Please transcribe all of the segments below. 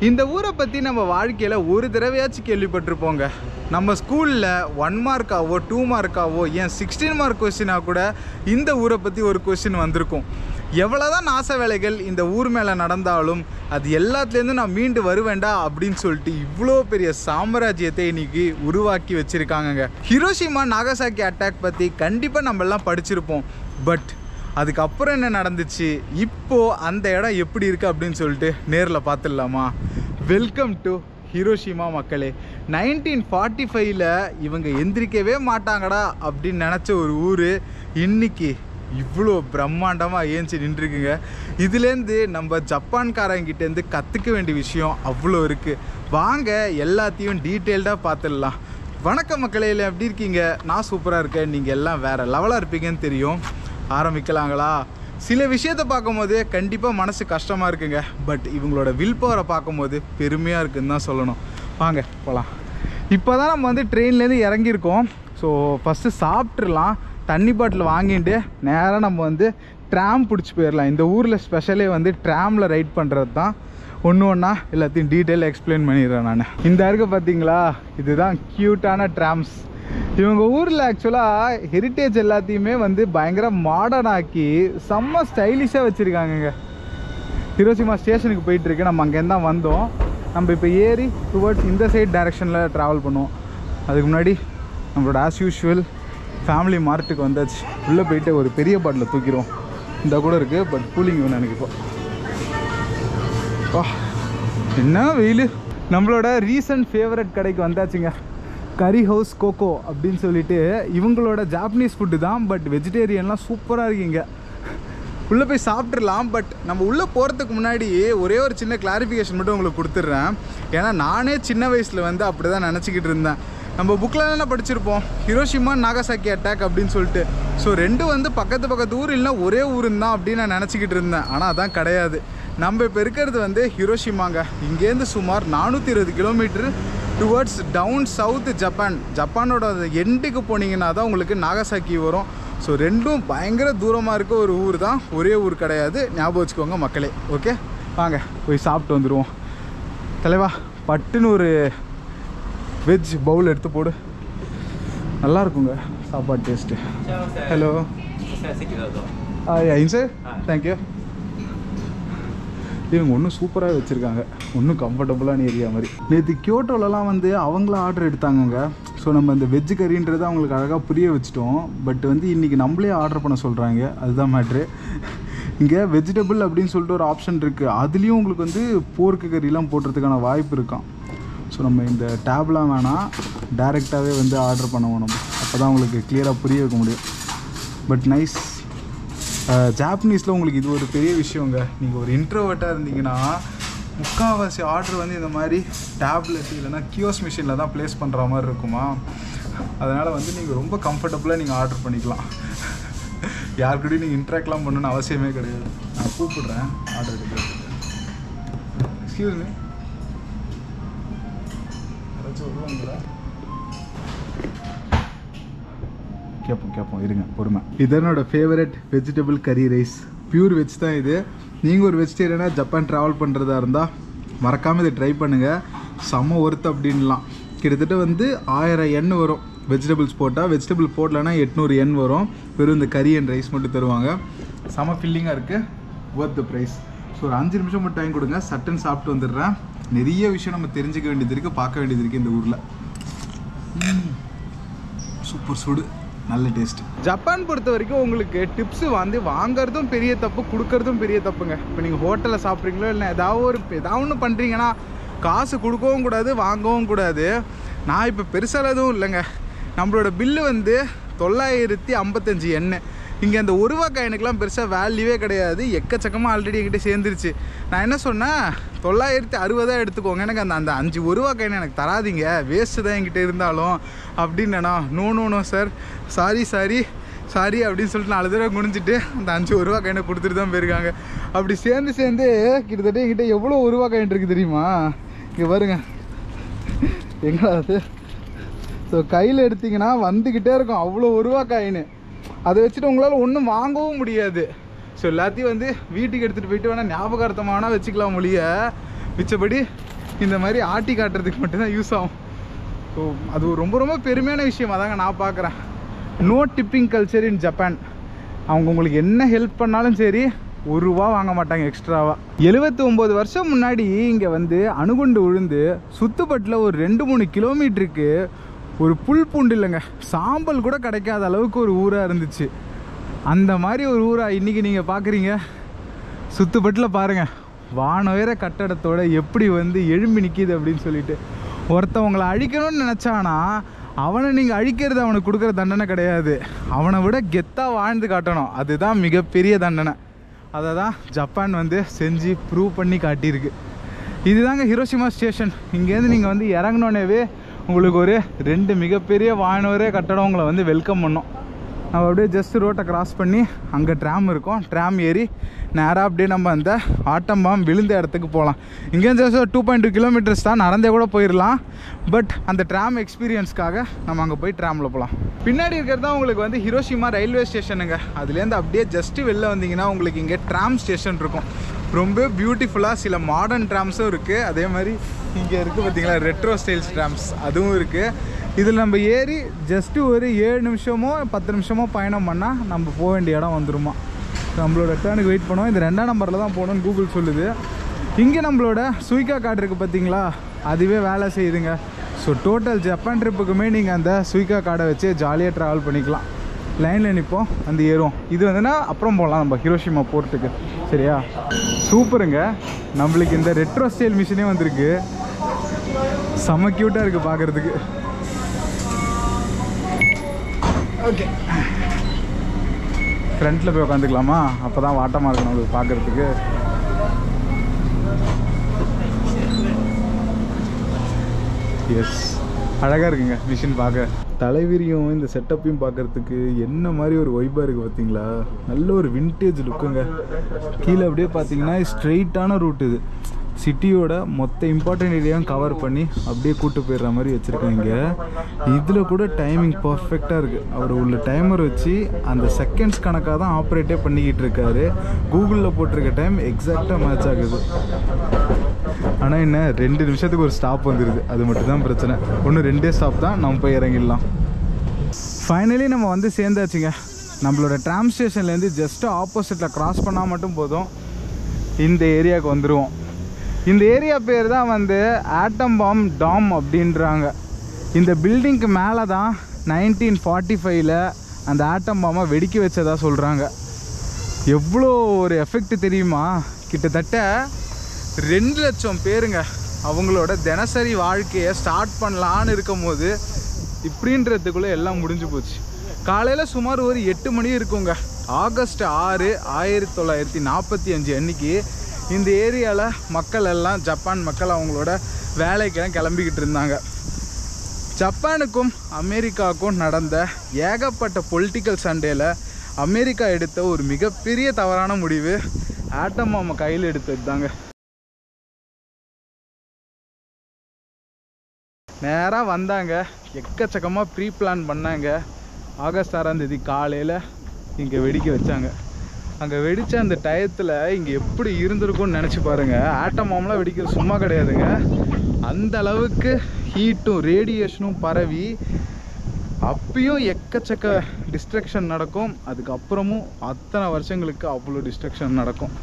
இந்த ஊரை பற்றி நம்ம வாழ்க்கையில் ஒரு தடவையாச்சும் கேள்விப்பட்டிருப்போங்க. நம்ம ஸ்கூலில் 1 மார்க்காவோ 2 மார்க்காவோ ஏன் 16 மார்க் கொஸ்டினாக கூட இந்த ஊரை பற்றி ஒரு கொஸ்டின் வந்திருக்கும். எவ்வளோதான் நாச வேலைகள் இந்த ஊர் மேலே நடந்தாலும் அது எல்லாத்துலேருந்து நான் மீண்டு வருவேண்டா அப்படின்னு சொல்லிட்டு இவ்வளோ பெரிய சாம்ராஜ்யத்தை இன்னைக்கு உருவாக்கி வச்சுருக்காங்கங்க. ஹிரோஷிமா நாகசாக்கி அட்டாக் பற்றி கண்டிப்பாக நம்ம எல்லாம் படிச்சிருப்போம். பட் அதுக்கப்புறம் என்ன நடந்துச்சு, இப்போது அந்த இடம் எப்படி இருக்குது அப்படின்னு சொல்லிட்டு நேரில் பார்த்துடலாமா? வெல்கம் டு ஹிரோஷிமா மக்களே. 1945 இவங்க எந்திரிக்கவே மாட்டாங்கடா அப்படின்னு நினச்ச ஒரு ஊர் இன்னைக்கு இவ்வளோ பிரம்மாண்டமாக ஏஞ்சி நின்றுருக்குங்க. இதுலேருந்து நம்ம ஜப்பான்காரங்கிட்டேருந்து கற்றுக்க வேண்டிய விஷயம் அவ்வளோ இருக்குது. வாங்க எல்லாத்தையும் டீட்டெயில்டாக பார்த்துடலாம். வணக்கம் மக்களே, எப்படி இருக்கீங்க? நான் சூப்பராக இருக்கேன். நீங்கள் எல்லாம் வேறு லெவலாக இருப்பீங்கன்னு தெரியும். ஆரம்பிக்கலாங்களா? சில விஷயத்தை பார்க்கும்போது கண்டிப்பாக மனசு கஷ்டமாக இருக்குங்க. பட் இவங்களோட வில் பவரை பார்க்கும்போது பெருமையாக இருக்குதுன்னு தான் சொல்லணும். வாங்க போகலாம். இப்போ தான் நம்ம வந்து ட்ரெயின்லேருந்து இறங்கியிருக்கோம். So first சாப்பிட்றலாம். தண்ணி பாட்டில் வாங்கிட்டு நேராக நம்ம வந்து ட்ராம் பிடிச்சி போயிடலாம். இந்த ஊரில் ஸ்பெஷலே வந்து ட்ராமில் ரைட் பண்ணுறது தான். ஒன்று ஒன்றா எல்லாத்தையும் டீட்டெயிலாக எக்ஸ்பிளைன் பண்ணிடுறேன் நான். இந்த இருக்க பார்த்தீங்களா, இதுதான் க்யூட்டான ட்ராம்ஸ். இவங்க ஊரில் ஆக்சுவலாக ஹெரிட்டேஜ் எல்லாத்தையுமே வந்து பயங்கர மாடர்ன் ஆக்கி செம்ம ஸ்டைலிஷாக வச்சுருக்காங்கங்க. ஹிரோஷிமா ஸ்டேஷனுக்கு போயிட்டுருக்கு. நம்ம அங்கேருந்து தான் வந்தோம். நம்ம இப்போ ஏறி டுவர்ட்ஸ் இந்த சைட் டைரெக்ஷனில் ட்ராவல் பண்ணுவோம். அதுக்கு முன்னாடி நம்மளோட ஆஸ் யூஷுவல் ஃபேமிலி மார்ட்டுக்கு வந்தாச்சு. உள்ளே போயிட்டு ஒரு பெரிய பாட்டில் தூக்கிடுவோம். இந்த கூட இருக்குது, பட் கூலிங் வேணும் எனக்கு இப்போ. வா, என்ன வெயில். நம்மளோட ரீசன்ட் ஃபேவரட் கடைக்கு வந்தாச்சுங்க. கரி ஹவுஸ் கோகோ அப்படின்னு சொல்லிட்டு இவங்களோட ஜாப்பனீஸ் ஃபுட்டு தான். பட் வெஜிடேரியன்லாம் சூப்பராக இருக்குங்க. உள்ளே போய் சாப்பிட்றலாம். பட் நம்ம உள்ளே போகிறதுக்கு முன்னாடி ஒரே ஒரு சின்ன கிளாரிஃபிகேஷன் மட்டும் உங்களுக்கு கொடுத்துட்றேன். ஏன்னா நானே சின்ன வயசில் வந்து அப்படி தான் நினச்சிக்கிட்டு இருந்தேன். நம்ம புக்கில் என்ன படிச்சிருப்போம், ஹிரோஷிமா நாகசாக்கி அட்டாக் அப்படின்னு சொல்லிட்டு. ஸோ ரெண்டும் வந்து பக்கத்து ஊர் இல்லைனா ஒரே ஊருன்னு தான் அப்படின்னு நான் நினச்சிக்கிட்டு இருந்தேன். ஆனால் அதான் கிடையாது. நம்ம இப்போ இருக்கிறது வந்து ஹிரோஷிமாங்க. இங்கேருந்து சுமார் 420 கிலோமீட்டர் டுவர்ட்ஸ் டவுன் சவுத் ஜப்பானோட எண்டுக்கு போனீங்கன்னா தான் உங்களுக்கு நாகசாக்கி வரும். ஸோ ரெண்டும் பயங்கர தூரமாக இருக்க ஒரு ஊர் தான், ஒரே ஊர் கிடையாது. ஞாபகம் வச்சுக்கோங்க மக்களே. ஓகே, வாங்க போய் சாப்பிட்டு வந்துடுவோம். தலைவா, பட்டுன்னு ஒரு வெஜ் பவுல் எடுத்து போடு. நல்லா இருக்குங்க சாப்பாடு டேஸ்ட்டு. Hello sir, thank you. இவங்க ஒன்றும் சூப்பராக வச்சுருக்காங்க, ஒன்றும் கம்ஃபர்டபுளான ஏரியா மாதிரி. நேற்று கியோட்டோலலாம் வந்து அவங்கள ஆர்டர் எடுத்தாங்கங்க. ஸோ நம்ம இந்த வெஜ் கறின்றது அவங்களுக்கு அழகாக புரிய வச்சுட்டோம். பட் வந்து இன்றைக்கி நம்மளே ஆர்டர் பண்ண சொல்கிறாங்க, அதுதான் மேட்ரு. இங்கே வெஜிடபிள் அப்படின்னு சொல்லிட்டு ஒரு ஆப்ஷன் இருக்குது. அதுலேயும் உங்களுக்கு வந்து போர்க்கு கறிலாம் போடுறதுக்கான வாய்ப்பு இருக்கான். ஸோ நம்ம இந்த டேப்லாம் வேணாம், டைரெக்டாகவே வந்து ஆர்டர் பண்ணுவோம் நம்ம. அப்போ தான் உங்களுக்கு கிளியராக புரிய வைக்க முடியும். But nice. ஜாப்பனீஸில் உங்களுக்கு இது ஒரு பெரிய விஷயங்க. நீங்கள் ஒரு இன்ட்ரோவர்ட்டாக இருந்தீங்கன்னா முக்கால்வாசி ஆர்டர் வந்து இந்த மாதிரி டேப்லெட் இல்லைனா கியோஸ் மிஷினில் தான் ப்ளேஸ் பண்ணுற மாதிரி இருக்குமா. அதனால் வந்து நீங்கள் ரொம்ப கம்ஃபர்டபுளாக நீங்கள் ஆர்டர் பண்ணிக்கலாம். யாருக்கிட்டையும் நீங்கள் இன்ட்ராக்ட்லாம் பண்ணணுன்னு அவசியமே கிடையாது. நான் கூப்பிடுறேன் ஆர்டர் எடுக்கிறதுக்கு. எக்ஸ்கியூஸ் மீ, வருவாங்களா? கேட்போம் இருங்க, பொறுமை. இது என்னோட ஃபேவரட் வெஜிடபிள் கறி ரைஸ். பியூர் வெஜ் தான் இது. நீங்கள் ஒரு வெஜிடேரியனாக ஜப்பான் ட்ராவல் பண்ணுறதா இருந்தால் மறக்காமல் இதை ட்ரை பண்ணுங்கள். செம்ம ஒர்த்து அப்படின்லாம். கிட்டத்தட்ட வந்து 1000 yen வரும் வெஜிடபிள்ஸ் போட்டால். வெஜிடபிள் போடலன்னா 800 yen வரும். வெறும் இந்த கறி அண்ட் ரைஸ் மட்டும் தருவாங்க. செம்ம ஃபில்லிங்காக இருக்குது, ஒர்த் த ப்ரைஸ். ஸோ ஒரு 5 நிமிஷம் மட்டும் டைம் கொடுங்க, சட்டுன்னு சாப்பிட்டு வந்துடுறேன். நிறைய விஷயம் நம்ம தெரிஞ்சுக்க வேண்டியது இருக்குது, பார்க்க வேண்டியது இருக்குது இந்த ஊரில். சூப்பர் சூடு, நல்ல டேஸ்ட். ஜப்பான் பொறுத்த வரைக்கும் உங்களுக்கு டிப்ஸு வந்து வாங்கிறதும் பெரிய தப்பு, கொடுக்கறதும் பெரிய தப்புங்க. இப்போ நீங்கள் ஹோட்டலில் சாப்பிட்றீங்களோ இல்லை ஏதாவது ஒன்று பண்ணுறீங்கன்னா காசு கொடுக்கவும் கூடாது, வாங்கவும் கூடாது. நான் இப்போ பெருசாக எதுவும் இல்லைங்க. நம்மளோட பில்லு வந்து 955 yen. இங்கே அந்த 1 ரூபா காயினுக்கெலாம் பெருசாக வேல்யூவே கிடையாது. எக்கச்சக்கமாக ஆல்ரெடி என்கிட்ட சேர்ந்துருச்சு. நான் என்ன சொன்னேன், 960 எடுத்துக்கோங்க, எனக்கு அந்த 5 1 ரூபா காயின் எனக்கு தராதிங்க, வேஸ்ட்டு தான் என்கிட்ட இருந்தாலும் அப்படின்னா. நோ சார், சாரி அப்படின்னு சொல்லிட்டு 4 தடவை குனிஞ்சிட்டு அந்த 5 1 ரூபா காயினை கொடுத்துட்டு தான் போயிருக்காங்க. அப்படி சேர்ந்து கிட்டத்தட்ட என்கிட்ட எவ்வளோ 1 ரூபா காயின் இருக்குது தெரியுமா? இங்கே பாருங்க, எங்கே அது. ஸோ கையில் எடுத்திங்கன்னா வந்துக்கிட்டே இருக்கும் அவ்வளோ 1 ரூபா காயின். அதை வச்சுட்டு உங்களால் ஒன்றும் வாங்கவும் முடியாது. ஸோ எல்லாத்தையும் வந்து வீட்டுக்கு எடுத்துகிட்டு போயிட்டு வேணால் ஞாபகார்த்தமான வச்சுக்கலாம் மொழிய. மிச்சபடி இந்த மாதிரி ஆட்டி காட்டுறதுக்கு மட்டும்தான் யூஸ் ஆகும். ஸோ அது ரொம்ப ரொம்ப பெருமையான விஷயம் அதாங்க நான் பார்க்குறேன். No tipping culture in Japan. அவங்க உங்களுக்கு என்ன ஹெல்ப் பண்ணாலும் சரி, ₹1 வாங்க மாட்டாங்க எக்ஸ்ட்ராவாக. 79 வருஷம் முன்னாடி இங்கே வந்து அணுகுண்டு விழுந்து சுத்துப்பட்டில் ஒரு 2-3 கிலோமீட்டருக்கு ஒரு புல் பூண்டு இல்லைங்க, சாம்பல் கூட கிடைக்காத அளவுக்கு ஒரு ஊராக இருந்துச்சு. அந்த மாதிரி ஒரு ஊராக இன்றைக்கி நீங்கள் பார்க்குறீங்க. சுத்துப்பட்டில் பாருங்கள், வானுயர கட்டடத்தோட எப்படி வந்து எழும்பி நிற்கிது அப்படின்னு சொல்லிட்டு. ஒருத்தவங்களை அழிக்கணும்னு நினச்சானா அவனை நீங்கள் அழிக்கிறது அவனுக்கு கொடுக்குற தண்டனை கிடையாது, அவனை விட கெத்தாக வாழ்ந்து காட்டணும், அதுதான் மிகப்பெரிய தண்டனை. அதை தான் ஜப்பான் வந்து செஞ்சு ப்ரூவ் பண்ணி காட்டியிருக்கு. இதுதாங்க ஹிரோஷிமா ஸ்டேஷன். இங்கேருந்து நீங்கள் வந்து இறங்கினோன்னே உங்களுக்கு ஒரு 2 மிகப்பெரிய வானவரே கட்டடம் உங்களை வந்து வெல்கம் பண்ணோம். நம்ம அப்படியே ஜஸ்ட் ரோட்டை கிராஸ் பண்ணி அங்கே ட்ராம் இருக்கும், ட்ராம் ஏறி நேராக அப்படியே நம்ம அந்த ஆட்டம் பாம் விழுந்த இடத்துக்கு போகலாம். இங்கேருந்து ஜஸ்ட் 2.2 கிலோமீட்டர்ஸ் தான், நடந்தே கூட போயிடலாம். பட் அந்த ட்ராம் எக்ஸ்பீரியன்ஸ்க்காக நம்ம அங்கே போய் ட்ராமில் போகலாம். பின்னாடி இருக்கிறது தான் உங்களுக்கு வந்து ஹிரோஷிமா ரயில்வே ஸ்டேஷனுங்க. அதுலேருந்து அப்படியே ஜஸ்ட்டு வெளில வந்தீங்கன்னா உங்களுக்கு இங்கே ட்ராம் ஸ்டேஷன் இருக்கும். ரொம்ப பியூட்டிஃபுல்லாக சில மாடர்ன் ட்ராம்ஸும் இருக்குது. அதே மாதிரி இங்கே இருக்குது பார்த்தீங்களா ரெட்ரோ ஸ்டைல்ஸ் ட்ராம்ஸ், அதுவும் இருக்குது. இதில் நம்ம ஏறி ஜஸ்ட்டு ஒரு 7 நிமிஷமோ 10 நிமிஷமோ பயணம் பண்ணால் நம்ம போக வேண்டிய இடம் வந்துருமா. நம்மளோட டேர்னுக்கு வெயிட் பண்ணுவோம். இது 2ஆம் நம்பரில் தான் போகணும்னு கூகுள் சொல்லுது. இங்கே நம்மளோட சுய்கா கார்டு இருக்குது பார்த்தீங்களா, அதுவே வேலை செய்யுதுங்க. ஸோ டோட்டல் ஜப்பான் ட்ரிப்புக்குமே நீங்கள் அந்த சுய்கா கார்டை வச்சு ஜாலியாக ட்ராவல் பண்ணிக்கலாம். லைனில் நிற்போம், வந்து ஏறுவோம். இது வந்துன்னா அப்புறம் போகலாம் நம்ம ஹிரோஷிமா போர்ட்டுக்கு. சரியா, சூப்பருங்க. நம்மளுக்கு இந்த ரெட்ரோ ஸ்டைல் மிஷினே வந்திருக்கு, செம்ம க்யூட்டாக இருக்குது பார்க்குறதுக்கு. ஓகே, ஃப்ரண்ட்டில் போய் உட்காந்துக்கலாமா, அப்போ தான் வாட்டமாக இருக்கணும் உங்களுக்கு பார்க்குறதுக்கு. எஸ், அழகாக இருக்குங்க மிஷின் பார்க்க. தலைவிரியும் இந்த செட்டப்பையும் பார்க்குறதுக்கு என்ன மாதிரி ஒரு வைப்பாக இருக்குது பார்த்தீங்களா. நல்ல ஒரு வின்டேஜ் லுக்குங்க. கீழே அப்படியே பார்த்தீங்கன்னா ஸ்ட்ரெயிட்டான ரூட். இது சிட்டியோட மொத்த இம்பார்ட்டன்ட் ஏரியாவும் கவர் பண்ணி அப்படியே கூட்டு போயிடுற மாதிரி வச்சுருக்காங்க. இதில் கூட டைமிங் பர்ஃபெக்டாக இருக்குது. அவர் உள்ள டைமர் வச்சு அந்த செகண்ட்ஸ் கணக்காக தான் ஆப்ரேட்டே பண்ணிக்கிட்டு இருக்காரு. கூகுளில் போட்டிருக்க டைம் எக்ஸாக்டாக மேட்ச் ஆகுது. ஆனால் என்ன 2 நிமிஷத்துக்கு ஒரு ஸ்டாப் வந்துடுது, அது மட்டும் தான் பிரச்சனை. ஒன்று 2 ஸ்டாப் தான், நம்ம போய் இறங்கிடலாம். ஃபைனலி நம்ம வந்து சேர்ந்தாச்சுங்க. நம்மளோட ட்ராம் ஸ்டேஷன்லேருந்து ஜஸ்ட்டு ஆப்போசிட்டில் க்ராஸ் பண்ணால் மட்டும் போதும், இந்த ஏரியாவுக்கு வந்துடுவோம். இந்த ஏரியா பேர் தான் வந்து ஆட்டம் பாம் டாம் அப்படின்றாங்க. இந்த பில்டிங்க்கு மேலே தான் 1945 அந்த ஆட்டம் பாமை வெடிக்க வச்சதாக சொல்கிறாங்க. எவ்வளோ ஒரு எஃபெக்ட் தெரியுமா. கிட்டத்தட்ட 2 லட்சம் பேருங்க அவங்களோட தினசரி வாழ்க்கையை ஸ்டார்ட் பண்ணலான்னு இருக்கும் போது இப்படின்றதுக்குள்ளே எல்லாம் முடிஞ்சு போச்சு. காலையில் சுமார் ஒரு 8 மணி இருக்குங்க. ஆகஸ்ட் 6, 1945 அன்னைக்கு இந்த ஏரியாவில் மக்கள் எல்லாம், ஜப்பான் மக்கள் அவங்களோட வேலைக்கெல்லாம் கிளம்பிக்கிட்டு இருந்தாங்க. ஜப்பானுக்கும் அமெரிக்காவுக்கும் நடந்த ஏகப்பட்ட பொலிட்டிக்கல் சண்டையில் அமெரிக்கா எடுத்த ஒரு மிகப்பெரிய தவறான முடிவு ஆட்டம் பாம்பை கையில் எடுத்தது தாங்க. நேராக வந்தாங்க, எக்கச்சக்கமாக ப்ரீ பிளான் பண்ணாங்க. ஆகஸ்ட் 6ஆம் தேதி காலையில் இங்கே வெடிக்க வச்சாங்க. அங்கே வெடித்த அந்த டயத்தில் இங்கே எப்படி இருந்திருக்கும்னு நினச்சி பாருங்கள். ஆட்டம் பாம்லாம் வெடிக்கிறது சும்மா கிடையாதுங்க. அந்த அளவுக்கு ஹீட்டும் ரேடியேஷனும் பரவி அப்பயும் எக்கச்சக்க டிஸ்ட்ரக்ஷன் நடக்கும். அதுக்கப்புறமும் அத்தனை வருஷங்களுக்கு அவ்வளோ டிஸ்ட்ரக்ஷன் நடக்கும்.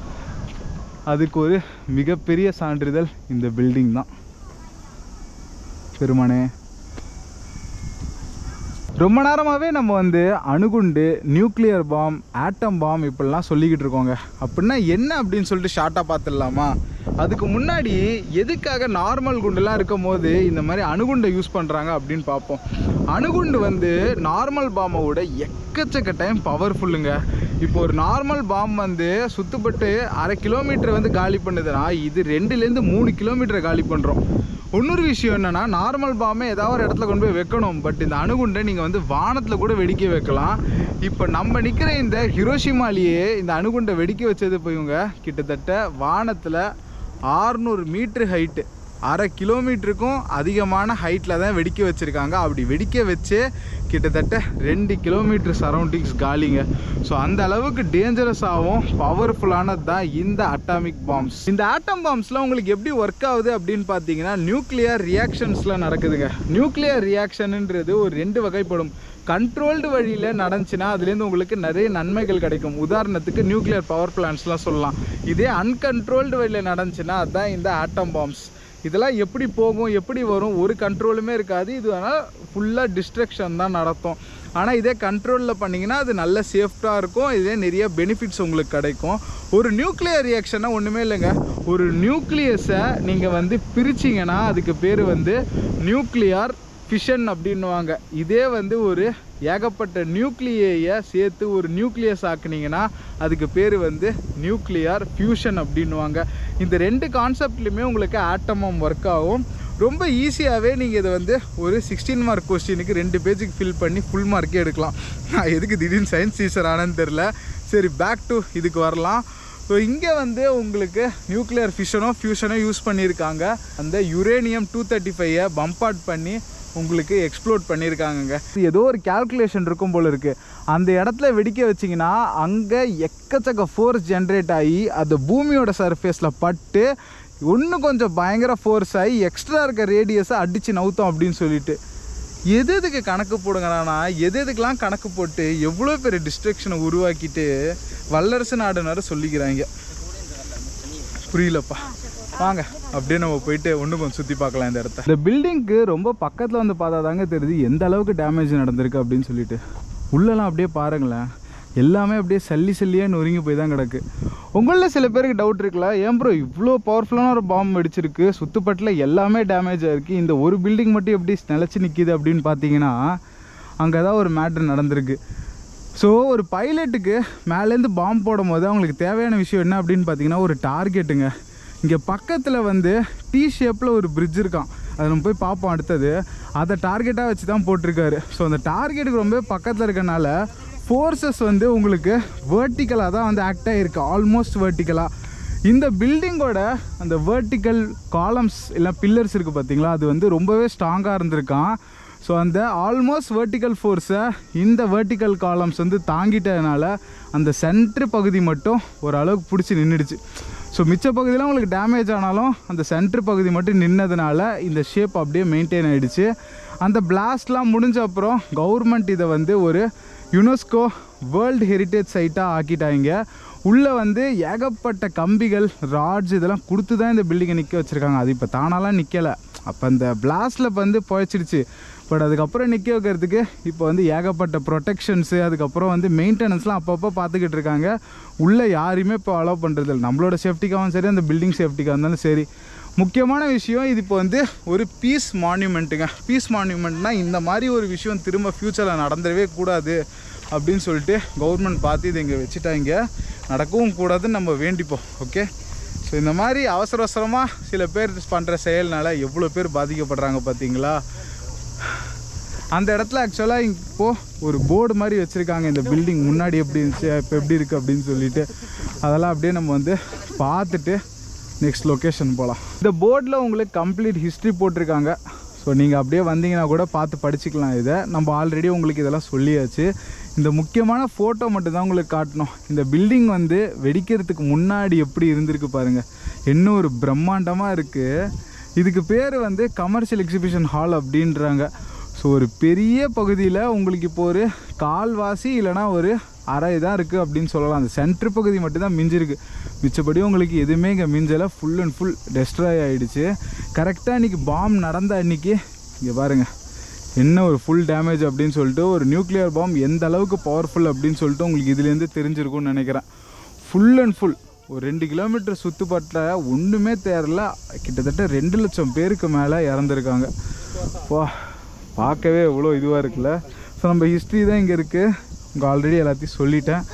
அதுக்கு ஒரு மிகப்பெரிய சான்றிதழ் இந்த பில்டிங் தான். பெருமானே, ரொம்ப நேரமாகவே நம்ம வந்து அணுகுண்டு, நியூக்ளியர் பாம், ஆட்டம் பாம் இப்படிலாம் சொல்லிக்கிட்டு இருக்கோங்க. அப்படின்னா என்ன அப்படின்னு சொல்லிட்டு ஷார்ட்டாக பார்த்துடலாமா? அதுக்கு முன்னாடி எதுக்காக நார்மல் குண்டுலாம் இருக்கும் போது இந்த மாதிரி அணுகுண்டை யூஸ் பண்ணுறாங்க அப்படின்னு பார்ப்போம். அணுகுண்டு வந்து நார்மல் பாம்பை விட எக்கச்சக்க டைம் பவர்ஃபுல்லுங்க. இப்போ ஒரு நார்மல் பாம் வந்து சுற்றுப்பட்டு 1/2 கிலோமீட்டர் வந்து காலி பண்ணுதுன்னா இது 2லேருந்து 3 கிலோமீட்டரை காலி பண்ணுறோம். இன்னொரு விஷயம் என்னென்னா, நார்மல் பாம்பை ஏதாவது ஒரு இடத்துல கொண்டு போய் வைக்கணும். பட் இந்த அணுகுண்டை நீங்கள் வந்து வானத்தில் கூட வெடிக்க வைக்கலாம். இப்போ நம்ம நிற்கிற இந்த ஹிரோஷிமாலேயே இந்த அணுகுண்டை வெடிக்க வச்சது போய்ங்க கிட்டத்தட்ட வானத்தில் 600 மீட்ரு ஹைட்டு. 1/2 கிலோமீட்டருக்கும் அதிகமான ஹைட்டில் தான் வெடிக்க வச்சுருக்காங்க. அப்படி வெடிக்க வச்சு கிட்டத்தட்ட 2 கிலோமீட்டர் சரௌண்டிங்ஸ் காலிங்க. ஸோ அந்த அளவுக்கு டேஞ்சரஸாகவும் பவர்ஃபுல்லானது தான் இந்த அட்டாமிக் பாம்ஸ். இந்த ஆட்டம் பாம்ஸ்லாம் உங்களுக்கு எப்படி ஒர்க் ஆகுது அப்படின்னு பார்த்தீங்கன்னா நியூக்ளியர் ரியாக்ஷன்ஸ்லாம் நடக்குதுங்க. நியூக்ளியர் ரியாக்ஷன்ன்றது ஒரு 2 வகைப்படும். கண்ட்ரோல்டு வழியில் நடந்துச்சுன்னா அதுலேருந்து உங்களுக்கு நிறைய நன்மைகள் கிடைக்கும். உதாரணத்துக்கு நியூக்ளியர் பவர் பிளான்ட்ஸ்லாம் சொல்லலாம். இதே அன்கண்ட்ரோல்டு வழியில் நடந்துச்சுன்னா அதுதான் இந்த ஆட்டம் பாம்ஸ். இதெல்லாம் எப்படி போகும், எப்படி வரும், ஒரு கண்ட்ரோலுமே இருக்காது. இது ஆனால் ஃபுல்லாக டிஸ்ட்ரக்ஷன் தான் நடத்தும். ஆனால் இதே கண்ட்ரோலில் பண்ணிங்கன்னா அது நல்ல சேஃப்டாக இருக்கும். இதே நிறைய பெனிஃபிட்ஸ் உங்களுக்கு கிடைக்கும். ஒரு நியூக்ளியர் ரியாக்ஷனாக ஒன்றுமே இல்லைங்க. ஒரு நியூக்ளியஸை நீங்கள் பிரிச்சிங்கன்னா அதுக்கு பேர் நியூக்ளியர் ஃபிஷன் அப்படின்வாங்க. இதே ஒரு ஏகப்பட்ட நியூக்ளியை சேர்த்து ஒரு நியூக்ளியஸ் ஆக்குனீங்கன்னா அதுக்கு பேர் நியூக்ளியர் ஃபியூஷன் அப்படின்வாங்க. இந்த 2 கான்செப்ட்லையுமே உங்களுக்கு ஆட்டமம் ஒர்க் ஆகும். ரொம்ப ஈஸியாகவே நீங்கள் இதை ஒரு 16 மார்க் கொஸ்டினுக்கு 2 பேஜுக்கு ஃபில் பண்ணி ஃபுல் மார்க்கே எடுக்கலாம். நான் எதுக்கு திடீர்னு சயின்ஸ் டீச்சர் ஆனேன்னு தெரில. சரி, பேக் டு இதுக்கு வரலாம். ஸோ இங்கே உங்களுக்கு நியூக்ளியர் ஃபியூஷனோ யூஸ் பண்ணியிருக்காங்க. அந்த யுரேனியம் 235 பம்ப் அவுட் பண்ணி உங்களுக்கு எக்ஸ்ப்ளோட் பண்ணியிருக்காங்கங்க. ஏதோ ஒரு கால்குலேஷன் இருக்கும் போல் இருக்குது. அந்த இடத்துல வெடிக்க வச்சிங்கன்னா அங்கே எக்கச்சக்க ஃபோர்ஸ் ஜென்ரேட் ஆகி அது பூமியோட சர்ஃபேஸில் பட்டு இன்னும் கொஞ்சம் பயங்கர ஃபோர்ஸ் ஆகி எக்ஸ்ட்ரா இருக்க ரேடியஸை அடித்து நவுத்தோம் அப்படின்னு சொல்லிட்டு எதுக்கு கணக்கு போடுங்கண்ணா, எதுக்கெலாம் கணக்கு போட்டு எவ்வளோ பெரிய டிஸ்ட்ரக்ஷனை உருவாக்கிட்டு வல்லரசு நாடுனார சொல்லிக்கிறாங்க. புரியலப்பா. வாங்க அப்படியே நம்ம போயிட்டு ஒன்று கொஞ்சம் சுற்றி பார்க்கலாம் இந்த இடத்த. இந்த பில்டிங்க்கு ரொம்ப பக்கத்தில் பார்த்தா தாங்க தெரியுது எந்த அளவுக்கு டேமேஜ் நடந்திருக்கு அப்படின்னு சொல்லிட்டு. உள்ளெல்லாம் அப்படியே பாருங்களேன், எல்லாமே அப்படியே சல்லியாக நொறுங்கி போய் தான் கிடக்கு. உங்களில் சில பேருக்கு டவுட் இருக்குல்ல, ஏன் ப்ரோ இவ்வளோ பவர்ஃபுல்லான ஒரு பாம்பு வெடிச்சிருக்கு, சுற்றுப்பட்டில் எல்லாமே டேமேஜ் ஆகிருக்கு, இந்த ஒரு பில்டிங் மட்டும் எப்படி நிலச்சி நிற்கிது அப்படின்னு பார்த்தீங்கன்னா அங்கே தான் ஒரு மேட்ரு நடந்திருக்கு. ஸோ ஒரு பைலட்டுக்கு மேலேருந்து பாம்பு போடும் போது அவங்களுக்கு தேவையான விஷயம் என்ன அப்படின்னு பார்த்தீங்கன்னா ஒரு டார்கெட்டுங்க. இங்கே பக்கத்தில் டி ஷேப்பில் ஒரு பிரிட்ஜ் இருக்கான், அதை நம்ம போய் பார்ப்போம் அடுத்தது. அதை டார்கெட்டாக வச்சு தான் போட்டிருக்காரு. ஸோ அந்த டார்கெட்டுக்கு ரொம்ப பக்கத்தில் இருக்கனால ஃபோர்ஸஸ் உங்களுக்கு வேர்ட்டிக்கலாக தான் ஆக்ட் ஆகிருக்கு, ஆல்மோஸ்ட் வேர்ட்டிக்கலாக. இந்த பில்டிங்கோட அந்த வேர்ட்டிக்கல் காலம்ஸ் இல்லை பில்லர்ஸ் இருக்குது பார்த்தீங்களா, அது ரொம்பவே ஸ்ட்ராங்காக இருந்திருக்கான். ஸோ அந்த ஆல்மோஸ்ட் வேர்ட்டிக்கல் ஃபோர்ஸை இந்த வேர்ட்டிக்கல் காலம்ஸ் தாங்கிட்டதுனால அந்த சென்ட்ரு பகுதி மட்டும் ஓரளவுக்கு பிடிச்சி நின்றுடுச்சு. ஸோ மிச்ச பகுதியெலாம் உங்களுக்கு டேமேஜ் ஆனாலும் அந்த சென்ட்ரு பகுதி மட்டும் நின்னதுனால இந்த ஷேப் அப்படியே மெயின்டைன் ஆகிடுச்சு. அந்த பிளாஸ்ட்லாம் முடிஞ்ச அப்புறம் கவர்மெண்ட் இதை ஒரு யுனெஸ்கோ வேர்ல்டு ஹெரிட்டேஜ் சைட்டாக ஆக்கிட்டாங்க. உள்ளே ஏகப்பட்ட கம்பிகள், ராட்ஸ் இதெல்லாம் கொடுத்து தான் இந்த பில்டிங்கை நிற்க வச்சுருக்காங்க. அது இப்போ தானாலாம் நிற்கலை, அப்போ அந்த பிளாஸ்டில் போயிடுச்சு. பட் அதுக்கப்புறம் நிற்க வைக்கிறதுக்கு இப்போ ஏகப்பட்ட ப்ரொடெக்ஷன்ஸு, அதுக்கப்புறம் மெயின்டெனன்ஸ்லாம் அப்பப்போ பார்த்துக்கிட்டு இருக்காங்க. உள்ளே யாரையுமே இப்போ அலோவ் பண்ணுறது இல்லை. நம்மளோட சேஃப்டிக்காகவும் சரி, அந்த பில்டிங் சேஃப்டிக்காக இருந்தாலும் சரி. முக்கியமான விஷயம் இது இப்போ ஒரு பீஸ் மான்யூமெண்ட்டுங்க. பீஸ் மான்யூமெண்ட்னால் இந்த மாதிரி ஒரு விஷயம் திரும்ப ஃப்யூச்சரில் நடந்துடவே கூடாது அப்படின்னு சொல்லிட்டு கவர்மெண்ட் பார்த்து இது இங்கே வச்சுட்டாங்க. நடக்கவும் கூடாதுன்னு நம்ம வேண்டிப்போம். ஓகே, ஸோ இந்த மாதிரி அவசரமாக சில பேர் பண்ணுற செயல்னால எவ்வளோ பேர் பாதிக்கப்படுறாங்க பார்த்தீங்களா. அந்த இடத்துல ஆக்சுவலாக இப்போது ஒரு போர்டு மாதிரி வச்சுருக்காங்க, இந்த பில்டிங் முன்னாடி எப்படி இருந்துச்சு இப்போ எப்படி இருக்குது அப்படின்னு சொல்லிட்டு. அதெல்லாம் அப்படியே நம்ம பார்த்துட்டு நெக்ஸ்ட் லொக்கேஷன் போகலாம். இந்த போர்டில் உங்களுக்கு கம்ப்ளீட் ஹிஸ்ட்ரி போட்டிருக்காங்க. ஸோ நீங்கள் அப்படியே வந்தீங்கன்னா கூட பார்த்து படிச்சுக்கலாம். இதை நம்ம ஆல்ரெடி உங்களுக்கு இதெல்லாம் சொல்லியாச்சு. இந்த முக்கியமான ஃபோட்டோ மட்டும்தான் உங்களுக்கு காட்டணும். இந்த பில்டிங் வெடிக்கிறதுக்கு முன்னாடி எப்படி இருந்திருக்கு பாருங்கள், இன்னும் ஒரு பிரம்மாண்டமாக இருக்குது. இதுக்கு பேர் கமர்ஷியல் எக்ஸிபிஷன் ஹால் அப்படின்றாங்க. ஸோ ஒரு பெரிய பகுதியில் உங்களுக்கு இப்போ ஒரு கால்வாசி இல்லைனா ஒரு அறை தான் இருக்குது அப்படின்னு சொல்லலாம். அந்த சென்ட்ரு பகுதி மட்டும்தான் மிஞ்சிருக்கு. மிச்சப்படி உங்களுக்கு எதுவுமே இங்கே மிஞ்சலை, ஃபுல் அண்ட் ஃபுல் டெஸ்ட்ராய் ஆகிடுச்சு. கரெக்டாக இன்றைக்கி பாம் நடந்த அன்றைக்கி இங்கே பாருங்கள் என்ன ஒரு ஃபுல் டேமேஜ் அப்படின்னு சொல்லிட்டு. ஒரு நியூக்ளியர் பாம் எந்த அளவுக்கு பவர்ஃபுல் அப்படின்னு சொல்லிட்டு உங்களுக்கு இதுலேருந்து தெரிஞ்சிருக்கும்னு நினைக்கிறேன். ஃபுல் அண்ட் ஃபுல் ஒரு 2 கிலோமீட்டர் சுற்றுப்பட்ட ஒன்றுமே தேரல, கிட்டத்தட்ட 2 லட்சம் பேருக்கு மேலே இறந்துருக்காங்க. வா, பார்க்கவே எவ்வளோ இதுவாக இருக்குல்ல. ஸோ நம்ம ஹிஸ்ட்ரி தான் இங்கே இருக்குது. உங்கள் ஆல்ரெடி எல்லாத்தையும் சொல்லிட்டேன்.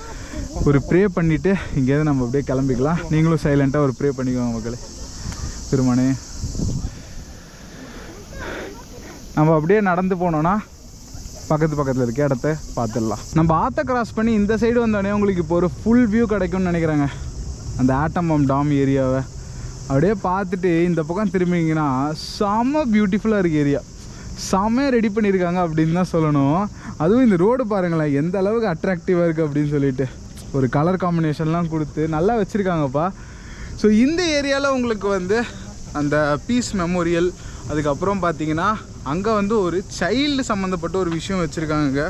ஒரு ப்ரே பண்ணிவிட்டு இங்கேருந்து நம்ம அப்படியே கிளம்பிக்கலாம். நீங்களும் சைலண்ட்டாக ஒரு ப்ரே பண்ணிக்கோங்க மக்களே. பெருமானே, நம்ம அப்படியே நடந்து போனோன்னா பக்கத்தில் இருக்க இடத்த பார்த்துடலாம். நம்ம ஆற்ற கிராஸ் பண்ணி இந்த சைடு வந்தோடனே உங்களுக்கு இப்போ ஒரு ஃபுல் வியூ கிடைக்கும்னு நினைக்கிறேங்க, அந்த ஆட்டம் பாம் டாம் ஏரியாவை. அப்படியே பார்த்துட்டு இந்த பக்கம் திரும்பிங்கன்னா செம்ம பியூட்டிஃபுல்லாக இருக்குது ஏரியா. செம்மையாக ரெடி பண்ணியிருக்காங்க அப்படின்னு தான் சொல்லணும். அதுவும் இந்த ரோடு பாருங்களேன் எந்த அளவுக்கு அட்ராக்டிவாக இருக்குது அப்படின்னு சொல்லிட்டு ஒரு கலர் காம்பினேஷன்லாம் கொடுத்து நல்லா வச்சுருக்காங்கப்பா. ஸோ இந்த ஏரியாவில் உங்களுக்கு வந்து அந்த பீஸ் மெமோரியல், அதுக்கப்புறம் பார்த்தீங்கன்னா அங்கே வந்து ஒரு சைல்டு சம்மந்தப்பட்ட ஒரு விஷயம் வச்சுருக்காங்க.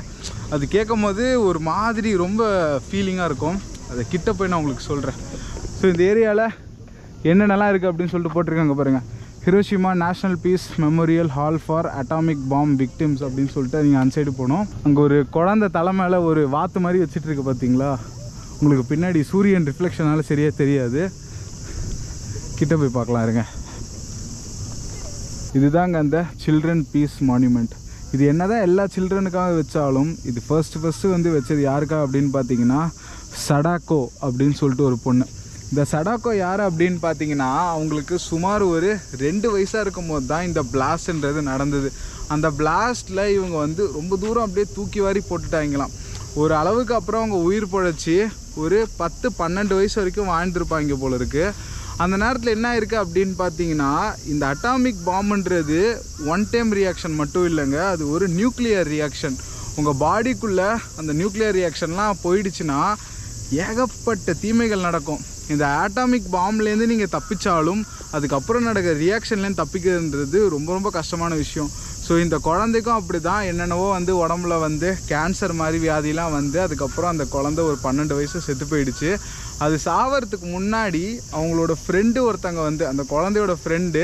அது கேட்கும் போது ஒரு மாதிரி ரொம்ப ஃபீலிங்காக இருக்கும். அதை கிட்ட போய் நான் உங்களுக்கு சொல்கிறேன். ஸோ இந்த ஏரியாவில் என்னென்னலாம் இருக்குது அப்படின்னு சொல்லிட்டு போட்டிருக்காங்க பாருங்கள். Hiroshima national peace memorial hall for atomic bomb victims அப்படின்னு சொல்லிட்டு நீங்கள் அந்த சைடு போகணும். அங்கே ஒரு குழந்தை தலை மேலே ஒரு வாத்து மாதிரி வச்சுட்டு இருக்கு பார்த்தீங்களா? உங்களுக்கு பின்னாடி சூரியன் ரிஃப்ளெக்ஷனால் சரியாக தெரியாது, கிட்ட போய் பார்க்கலாம் இருங்க. இதுதாங்க அந்த சில்ட்ரன் பீஸ் மான்யூமெண்ட். இது என்னதான் எல்லா சில்ட்ரனுக்காக வச்சாலும் இது ஃபர்ஸ்ட்டு வந்து வச்சது யாருக்கா அப்படின்னு பார்த்தீங்கன்னா சடாக்கோ அப்படின்னு சொல்லிட்டு ஒரு பொண்ணு. இந்த சடாக்கோ யார் அப்படின்னு பார்த்தீங்கன்னா அவங்களுக்கு சுமார் ஒரு 2 வயசாக இருக்கும் போது தான் இந்த பிளாஸ்ட்ன்றது நடந்தது. அந்த பிளாஸ்ட்டில் இவங்க வந்து ரொம்ப தூரம் அப்படியே தூக்கி வாரி போட்டுட்டாங்களாம். ஒரு அளவுக்கு அப்புறம் அவங்க உயிர் பொழைச்சி ஒரு 10-12 வயசு வரைக்கும் வாழ்ந்துருப்பாங்க போல இருக்குது. அந்த நேரத்தில் என்ன இருக்குது அப்படின்னு பார்த்தீங்கன்னா இந்த அட்டாமிக் பாம்புன்றது ஒன் டைம் ரியாக்ஷன் மட்டும் இல்லைங்க, அது ஒரு நியூக்ளியர் ரியாக்ஷன். உங்கள் பாடிக்குள்ளே அந்த நியூக்ளியர் ரியாக்ஷன்லாம் போயிடுச்சுன்னா ஏகப்பட்ட தீமைகள் நடக்கும். இந்த ஆட்டாமிக் பாம்லேருந்து நீங்கள் தப்பிச்சாலும் அதுக்கப்புறம் நடக்கிற ரியாக்ஷன்லேருந்து தப்பிக்கிறதுன்றது ரொம்ப ரொம்ப கஷ்டமான விஷயம். ஸோ இந்த குழந்தைக்கும் அப்படி தான் என்னென்னவோ வந்து உடம்புல வந்து கேன்சர் மாதிரி வியாதிலாம் வந்து அதுக்கப்புறம் அந்த குழந்தை ஒரு 12 வயசு செத்து போயிடுச்சு. அது சாவறதுக்கு முன்னாடி அவங்களோட ஃப்ரெண்டு ஒருத்தங்க வந்து அந்த குழந்தையோட ஃப்ரெண்டு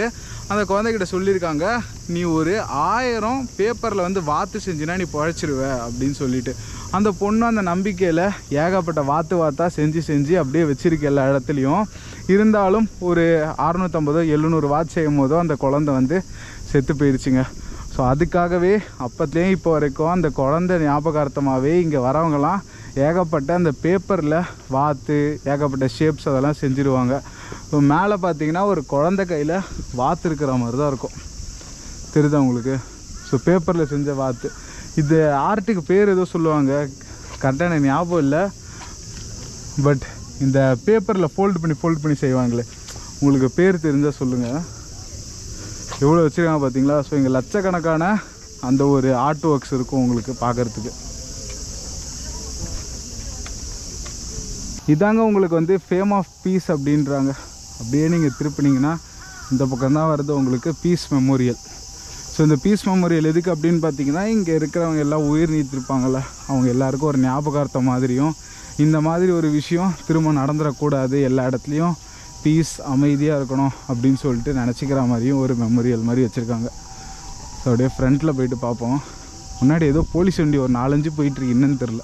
அந்த குழந்தைகிட்ட சொல்லியிருக்காங்க, நீ ஒரு 1000 பேப்பரில் வந்து வாத்து செஞ்சுனா நீ பழைச்சிருவ அப்படின்னு சொல்லிட்டு. அந்த பொண்ணு அந்த நம்பிக்கையில் ஏகப்பட்ட வாத்தாக செஞ்சு அப்படியே வச்சிருக்கு எல்லா இடத்துலையும். இருந்தாலும் ஒரு 650-700 வாத்து செய்யும் போதோ அந்த குழந்தை வந்து செத்து போயிடுச்சுங்க. ஸோ அதுக்காகவே அப்போத்துலேயும் இப்போ வரைக்கும் அந்த குழந்தை ஞாபகார்த்தமாகவே இங்கே வரவங்கலாம் ஏகப்பட்ட அந்த பேப்பரில் வாத்து ஏகப்பட்ட ஷேப்ஸ் அதெல்லாம் செஞ்சுருவாங்க. ஸோ மேலே பார்த்தீங்கன்னா ஒரு குழந்தை கையில் வாத்து இருக்கிற மாதிரி தான் இருக்கும், தெரியுதா உங்களுக்கு? ஸோ பேப்பரில் செஞ்ச வாத்து. இது ஆர்ட்டுக்கு பேர் ஏதோ சொல்லுவாங்க, கரெக்டாக எனக்கு ஞாபகம் இல்லை. பட் இந்த பேப்பரில் ஃபோல்டு பண்ணி செய்வாங்களே, உங்களுக்கு பேர் தெரிஞ்சால் சொல்லுங்கள். எவ்வளோ வச்சுருக்காங்க பார்த்தீங்களா? ஸோ இங்கே லட்சக்கணக்கான அந்த ஒரு ஆர்ட் ஒர்க்ஸ் இருக்கும் உங்களுக்கு பார்க்குறதுக்கு. இதாங்க உங்களுக்கு வந்து ஃபேம் ஆஃப் பீஸ் அப்படின்றாங்க. அப்படியே நீங்கள் திருப்பினீங்கன்னா இந்த பக்கம் தான் வருது உங்களுக்கு பீஸ் மெமோரியல். ஸோ இந்த பீஸ் மெமோரியல் எதுக்கு அப்படின்னு பார்த்தீங்கன்னா இங்கே இருக்கிறவங்க எல்லாம் உயிர் நீத்திருப்பாங்கள்ல, அவங்க எல்லாருக்கும் ஒரு ஞாபகார்த்தம் மாதிரியும் இந்த மாதிரி ஒரு விஷயம் திரும்ப நடந்துடக்கூடாது, எல்லா இடத்துலையும் பீஸ் அமைதியாக இருக்கணும் அப்படின்னு சொல்லிட்டு நினச்சிக்கிற மாதிரியும் ஒரு மெமோரியல் மாதிரி வச்சுருக்காங்க. ஸோ அப்படியே ஃப்ரண்ட்டில் போயிட்டு பார்ப்போம். முன்னாடி ஏதோ போலீஸ் வண்டி ஒரு 4-5 போயிட்டுருக்கு, என்னன்னு தெரில.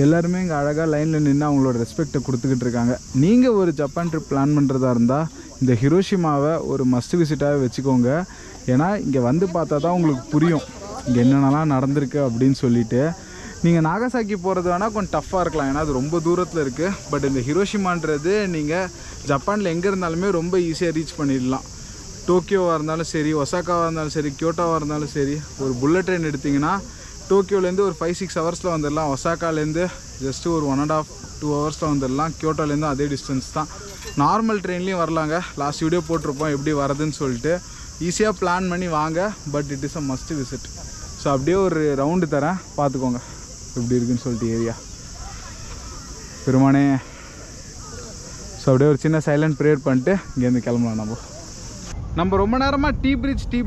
எல்லாருமே இங்கே அழகாக லைனில் நின்று அவங்களோட ரெஸ்பெக்டை கொடுத்துக்கிட்டு இருக்காங்க. நீங்கள் ஒரு ஜப்பான் ட்ரிப் பிளான் பண்ணுறதா இருந்தால் இந்த ஹிரோஷிமாவை ஒரு மஸ்ட் விசிட்டாகவே வச்சுக்கோங்க. ஏன்னா இங்கே வந்து பார்த்தா தான் உங்களுக்கு புரியும் இங்கே என்னென்னலாம் நடந்திருக்கு அப்படின்னு சொல்லிட்டு. நீங்கள் நாகசாக்கி போகிறது வேணால் கொஞ்சம் டஃப்பாக இருக்கலாம், ஏன்னா அது ரொம்ப தூரத்தில் இருக்குது. பட் இந்த ஹிரோஷிமான்றது நீங்கள் ஜப்பானில் எங்கே இருந்தாலுமே ரொம்ப ஈஸியாக ரீச் பண்ணிடலாம். டோக்கியோவாக இருந்தாலும் சரி, ஒசாக்காவாக இருந்தாலும் சரி, கியோட்டோவாக இருந்தாலும் சரி, ஒரு புல்லட் ட்ரெயின் எடுத்திங்கன்னா டோக்கியோலேருந்து ஒரு 5-6 ஹவர்ஸில் வந்துடலாம். ஒசாக்காலேருந்து ஜஸ்ட்டு ஒரு 1.5-2 ஹவர்ஸில் வந்துடலாம். கியோட்டோலேருந்து அதே டிஸ்டன்ஸ் தான். நார்மல் ட்ரெயின்லேயும் வரலாங்க, லாஸ்ட் வீடியோ போட்டிருப்போம் எப்படி வரதுன்னு சொல்லிட்டு. ஈஸியாக பிளான் பண்ணி வாங்க, but it is a must visit. So அப்படியே ஒரு ரவுண்டு தரேன், பார்த்துக்கோங்க எப்படி இருக்குன்னு சொல்லிட்டு ஏரியா. பெருமானே. ஸோ அப்படியே ஒரு சின்ன சைலண்ட் ப்ரேயர் பண்ணிட்டு இங்கேருந்து கிளம்பலாம். நம்ம ரொம்ப நேரமாக டீ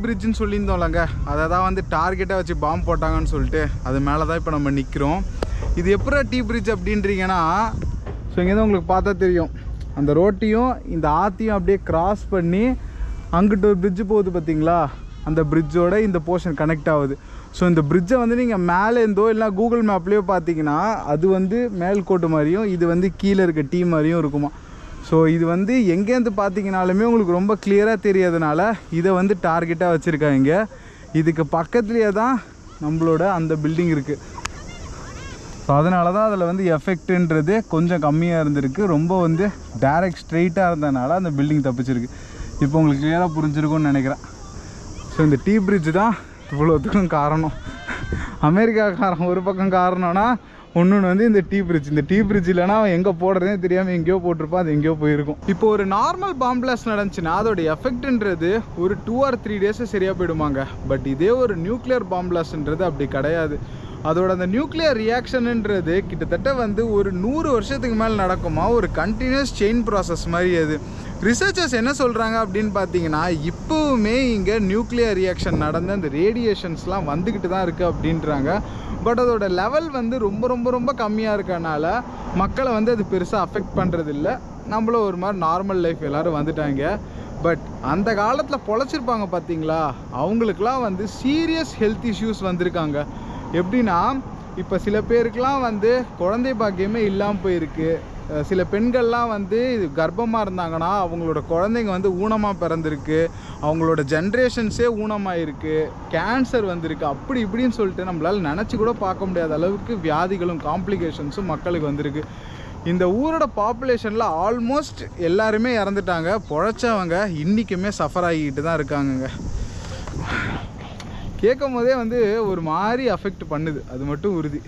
பிரிட்ஜ்னு சொல்லியிருந்தோம்லங்க, அதை தான் வந்து டார்கெட்டாக வச்சு பாம்பு போட்டாங்கன்னு சொல்லிட்டு அது மேலே தான் இப்போ நம்ம நிற்கிறோம். இது எப்போ டீ பிரிட்ஜ் அப்படின்றீங்கன்னா, ஸோ இங்கே தான் உங்களுக்கு பார்த்தா தெரியும், அந்த ரோட்டையும் இந்த ஆற்றையும் அப்படியே கிராஸ் பண்ணி அங்கிட்டு ஒரு பிரிட்ஜு போகுது பார்த்தீங்களா, அந்த பிரிட்ஜோட இந்த போர்ஷன் கனெக்ட் ஆகுது. ஸோ இந்த பிரிட்ஜை வந்து நீங்கள் மேலே இருந்தோ இல்லை கூகுள் மேப்லேயோ பார்த்தீங்கன்னா அது வந்து மேல்கோட்டு மாதிரியும் இது வந்து கீழே இருக்க டீ மாதிரியும் இருக்குமா. ஸோ இது வந்து எங்கேருந்து பார்த்தீங்கனாலுமே உங்களுக்கு ரொம்ப கிளியராக தெரியாதனால இதை வந்து டார்கெட்டாக வச்சுருக்காங்க. இதுக்கு பக்கத்துலேயே தான் நம்மளோட அந்த பில்டிங் இருக்குது. ஸோ அதனால தான் அதில் வந்து எஃபெக்ட்டுன்றது கொஞ்சம் கம்மியாக இருந்திருக்கு. ரொம்ப வந்து டைரக்ட் ஸ்ட்ரெயிட்டாக இருந்ததுனால அந்த பில்டிங் தப்பிச்சிருக்கு. இப்போ உங்களுக்கு கிளியராக புரிஞ்சிருக்கும்னு நினைக்கிறேன். ஸோ இந்த டீ பிரிட்ஜ் தான் இவ்வளோத்துக்கும் காரணம். அமெரிக்காக்காரன் ஒரு பக்கம் காரணம்னா ஒன்று வந்து இந்த டீ பிரிட்ஜ். இந்த டீ பிரிட்ஜ் இல்லைனா அவன் எங்கே போடுறதே தெரியாமல் எங்கேயோ போட்டிருப்பான், அது எங்கேயோ போயிருக்கும். இப்போ ஒரு நார்மல் பாம் பிளாஸ்ட் நடந்துச்சுன்னா அதோட எஃபெக்ட்ன்றது ஒரு 2 or 3 days சரியாக போயிடுமாங்க. பட் இதே ஒரு நியூக்ளியர் பாம் பிளாஸ்ட்ன்றது அப்படி கிடையாது. அதோட அந்த நியூக்ளியர் ரியாக்ஷன்ன்றது கிட்டத்தட்ட வந்து ஒரு 100 வருஷத்துக்கு மேலே நடக்குமா. ஒரு கண்டினியூஸ் செயின் ப்ராசஸ் மாதிரி அது. ரிசர்ச்சர்ஸ் என்ன சொல்கிறாங்க அப்படின்னு பார்த்தீங்கன்னா, இப்போவுமே இங்கே நியூக்ளியர் ரியாக்ஷன் நடந்து அந்த ரேடியேஷன்ஸ்லாம் வந்துக்கிட்டு தான் இருக்குது அப்படின்றாங்க. பட் அதோட லெவல் வந்து ரொம்ப ரொம்ப ரொம்ப கம்மியாக இருக்கனால மக்களை வந்து அது பெருசாக அஃபெக்ட் பண்ணுறதில்ல. நம்மளும் ஒரு மாதிரி நார்மல் லைஃப் எல்லோரும் வந்துட்டாங்க. பட் அந்த காலத்தில் பொழைச்சிருப்பாங்க பார்த்தீங்களா, அவங்களுக்குலாம் வந்து சீரியஸ் ஹெல்த் இஷ்யூஸ் வந்திருக்காங்க. எப்படின்னா, இப்போ சில பேருக்குலாம் வந்து குழந்தை பாக்கியமே இல்லாமல் போயிருக்கு. சில பெண்கள்லாம் வந்து கர்ப்பமாக இருந்தாங்கன்னா அவங்களோட குழந்தைங்க வந்து ஊனமாக பிறந்திருக்கு, அவங்களோட ஜென்ரேஷன்ஸே ஊனமாக இருக்குது, கேன்சர் வந்திருக்கு, அப்படி இப்படின்னு சொல்லிட்டு நம்மளால் நினச்சி கூட பார்க்க முடியாத அளவுக்கு வியாதிகளும் காம்ப்ளிகேஷன்ஸும் மக்களுக்கு வந்திருக்கு. இந்த ஊரோட பாப்புலேஷனில் ஆல்மோஸ்ட் எல்லாருமே இறந்துட்டாங்க. பொழைச்சவங்க இன்றைக்குமே சஃபர் ஆகிக்கிட்டு தான் இருக்காங்கங்க. கேட்கும் போதே வந்து ஒரு மாதிரி அஃபெக்ட் பண்ணுது, அது மட்டும் உறுதி.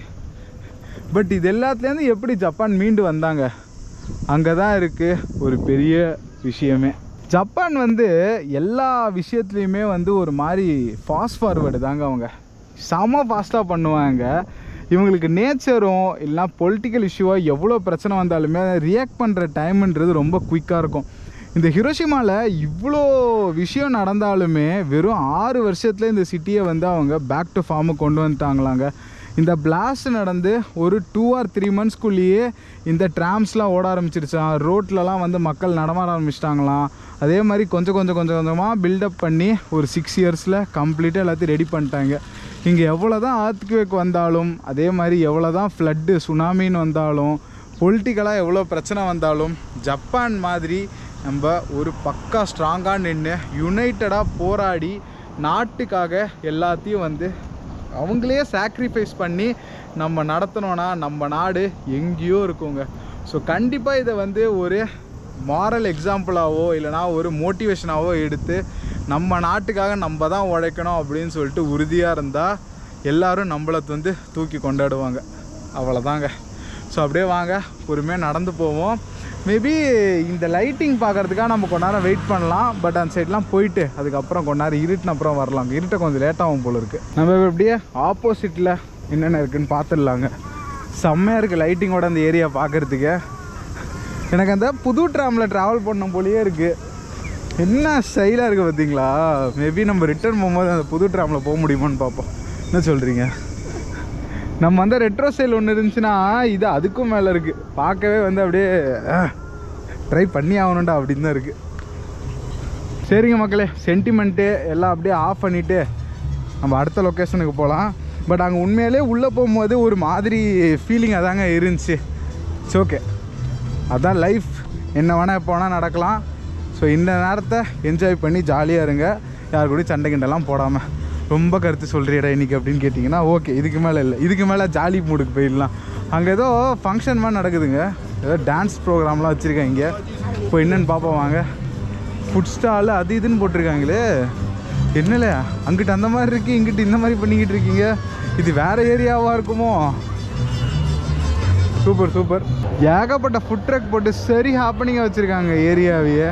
பட் இது எல்லாத்துலேருந்து எப்படி ஜப்பான் மீண்டு வந்தாங்க, அங்கே தான் இருக்குது ஒரு பெரிய விஷயமே. ஜப்பான் வந்து எல்லா விஷயத்துலையுமே வந்து ஒரு மாதிரி ஃபாஸ்ட் ஃபார்வேர்டு தாங்க. அவங்க செம ஃபாஸ்ட்டாக பண்ணுவாங்க. இவங்களுக்கு நேச்சரும் இல்லைனா பொலிட்டிக்கல் இஷ்யூவாக எவ்வளோ பிரச்சனை வந்தாலுமே ரியாக்ட் பண்ணுற டைமுன்றது ரொம்ப குயிக்காக இருக்கும். இந்த ஹிரோஷிமாவில் இவ்வளோ விஷயம் நடந்தாலுமே வெறும் 6 வருஷத்தில் இந்த சிட்டியை வந்து அவங்க பேக் டு ஃபார்முக்கு கொண்டு வந்துட்டாங்களாங்க. இந்த பிளாஸ்ட் நடந்து ஒரு 2 or 3 monthsக்குள்ளேயே இந்த ட்ராம்ஸ்லாம் ஓட ஆரம்பிச்சிருச்சான். ரோட்லலாம் வந்து மக்கள் நடமாட ஆரம்பிச்சிட்டாங்களாம். அதே மாதிரி கொஞ்சம் கொஞ்சமாக பில்டப் பண்ணி ஒரு 6 yearsல கம்ப்ளீட்டாக எல்லாத்தையும் ரெடி பண்ணிட்டாங்க. இங்கே எவ்வளோ தான் ஆர்த்குவேக் வந்தாலும், அதே மாதிரி எவ்வளோ தான் ஃப்ளட்டு சுனாமின்னு வந்தாலும், பொலிட்டிக்கலாக எவ்வளோ பிரச்சனை வந்தாலும், ஜப்பான் மாதிரி நம்ம ஒரு பக்கா ஸ்ட்ராங்காக நின்று யுனைட்டடாக போராடி நாட்டுக்காக எல்லாத்தையும் வந்து அவங்களே சாக்ரிஃபைஸ் பண்ணி நம்ம நடத்தினோன்னா நம்ம நாடு எங்கேயோ இருக்குங்க. ஸோ கண்டிப்பாக இதை வந்து ஒரு மாரல் எக்ஸாம்பிளாகவோ இல்லைனா ஒரு மோட்டிவேஷனாகவோ எடுத்து நம்ம நாட்டுக்காக நம்ம தான் உழைக்கணும் அப்படின்னு சொல்லிட்டு உறுதியாக இருந்தால் எல்லோரும் நம்மளை வந்து தூக்கி கொண்டாடுவாங்க. அவ்வளோதாங்க. ஸோ அப்படியே வாங்க பொறுமையாக நடந்து போவோம். மேபி இந்த லைட்டிங் பார்க்குறதுக்காக நம்ம கொஞ்ச நேரம் வெயிட் பண்ணலாம். பட் அந்த சைட்லாம் போயிட்டு அதுக்கப்புறம் கொஞ்ச நேரம் இருட்டின அப்புறம் வரலாம். இருட்டை கொஞ்சம் லேட்டாகும் போல் இருக்குது. நம்ம இப்படியே ஆப்போசிட்டில் என்னென்ன இருக்குதுன்னு பார்த்துடலாங்க. செம்மையாக இருக்குது லைட்டிங்கோட அந்த ஏரியா பார்க்குறதுக்கு. எனக்கு அந்த புது ட்ராமில் ட்ராவல் பண்ண போலேயே இருக்குது. என்ன ஸ்டைலாக இருக்குது பார்த்தீங்களா. மேபி நம்ம ரிட்டர்ன் போகும்போது அந்த புது ட்ராமில் போக முடியுமான்னு பார்ப்போம். என்ன சொல்கிறீங்க? நம்ம வந்து ரெட்ரோ ஸ்டைல் ஒன்று இருந்துச்சுன்னா இது அதுக்கும் மேலே இருக்குது. பார்க்கவே வந்து அப்படியே ட்ரை பண்ணி ஆகணுண்டா அப்படின்னு தான் இருக்குது. சரிங்க மக்களே, சென்டிமெண்ட்டு எல்லாம் அப்படியே ஆஃப் பண்ணிவிட்டு நம்ம அடுத்த லொக்கேஷனுக்கு போகலாம். பட் அங்கே உண்மையிலே உள்ளே போகும்போது ஒரு மாதிரி ஃபீலிங் அதாங்க இருந்துச்சு. இட்ஸ் ஓகே, அதான் லைஃப். என்ன வேணால் எப்போ வேணால் நடக்கலாம். ஸோ இந்த நேரத்தை என்ஜாய் பண்ணி ஜாலியாக இருங்க. யார் கூடயும் சண்டை கிண்டெல்லாம் போடாமல். ரொம்ப கருத்து சொல்கிறியடா இன்றைக்கி அப்படின்னு கேட்டிங்கன்னா ஓகே, இதுக்கு மேலே இல்லை, இதுக்கு மேலே ஜாலி மூடுக்கு போயிடலாம். அங்கே ஏதோ ஃபங்க்ஷன் மாதிரி நடக்குதுங்க, ஏதோ டான்ஸ் ப்ரோக்ராம்லாம் வச்சுருக்காங்க இங்கே. இப்போ என்னென்னு பார்ப்போம் வாங்க. ஃபுட் ஸ்டாலு அது இதுன்னு போட்டிருக்காங்களே, என்னல அங்கிட்டு அந்த மாதிரி இருக்குது, இங்கிட்டு இந்த மாதிரி பண்ணிக்கிட்டு இருக்கீங்க. இது வேறு ஏரியாவாக இருக்குமோ? Super super. ஏகப்பட்ட ஃபுட் ட்ரக் போட்டு சரி ஹாப்பனிங்காக வச்சுருக்காங்க ஏரியாவையே.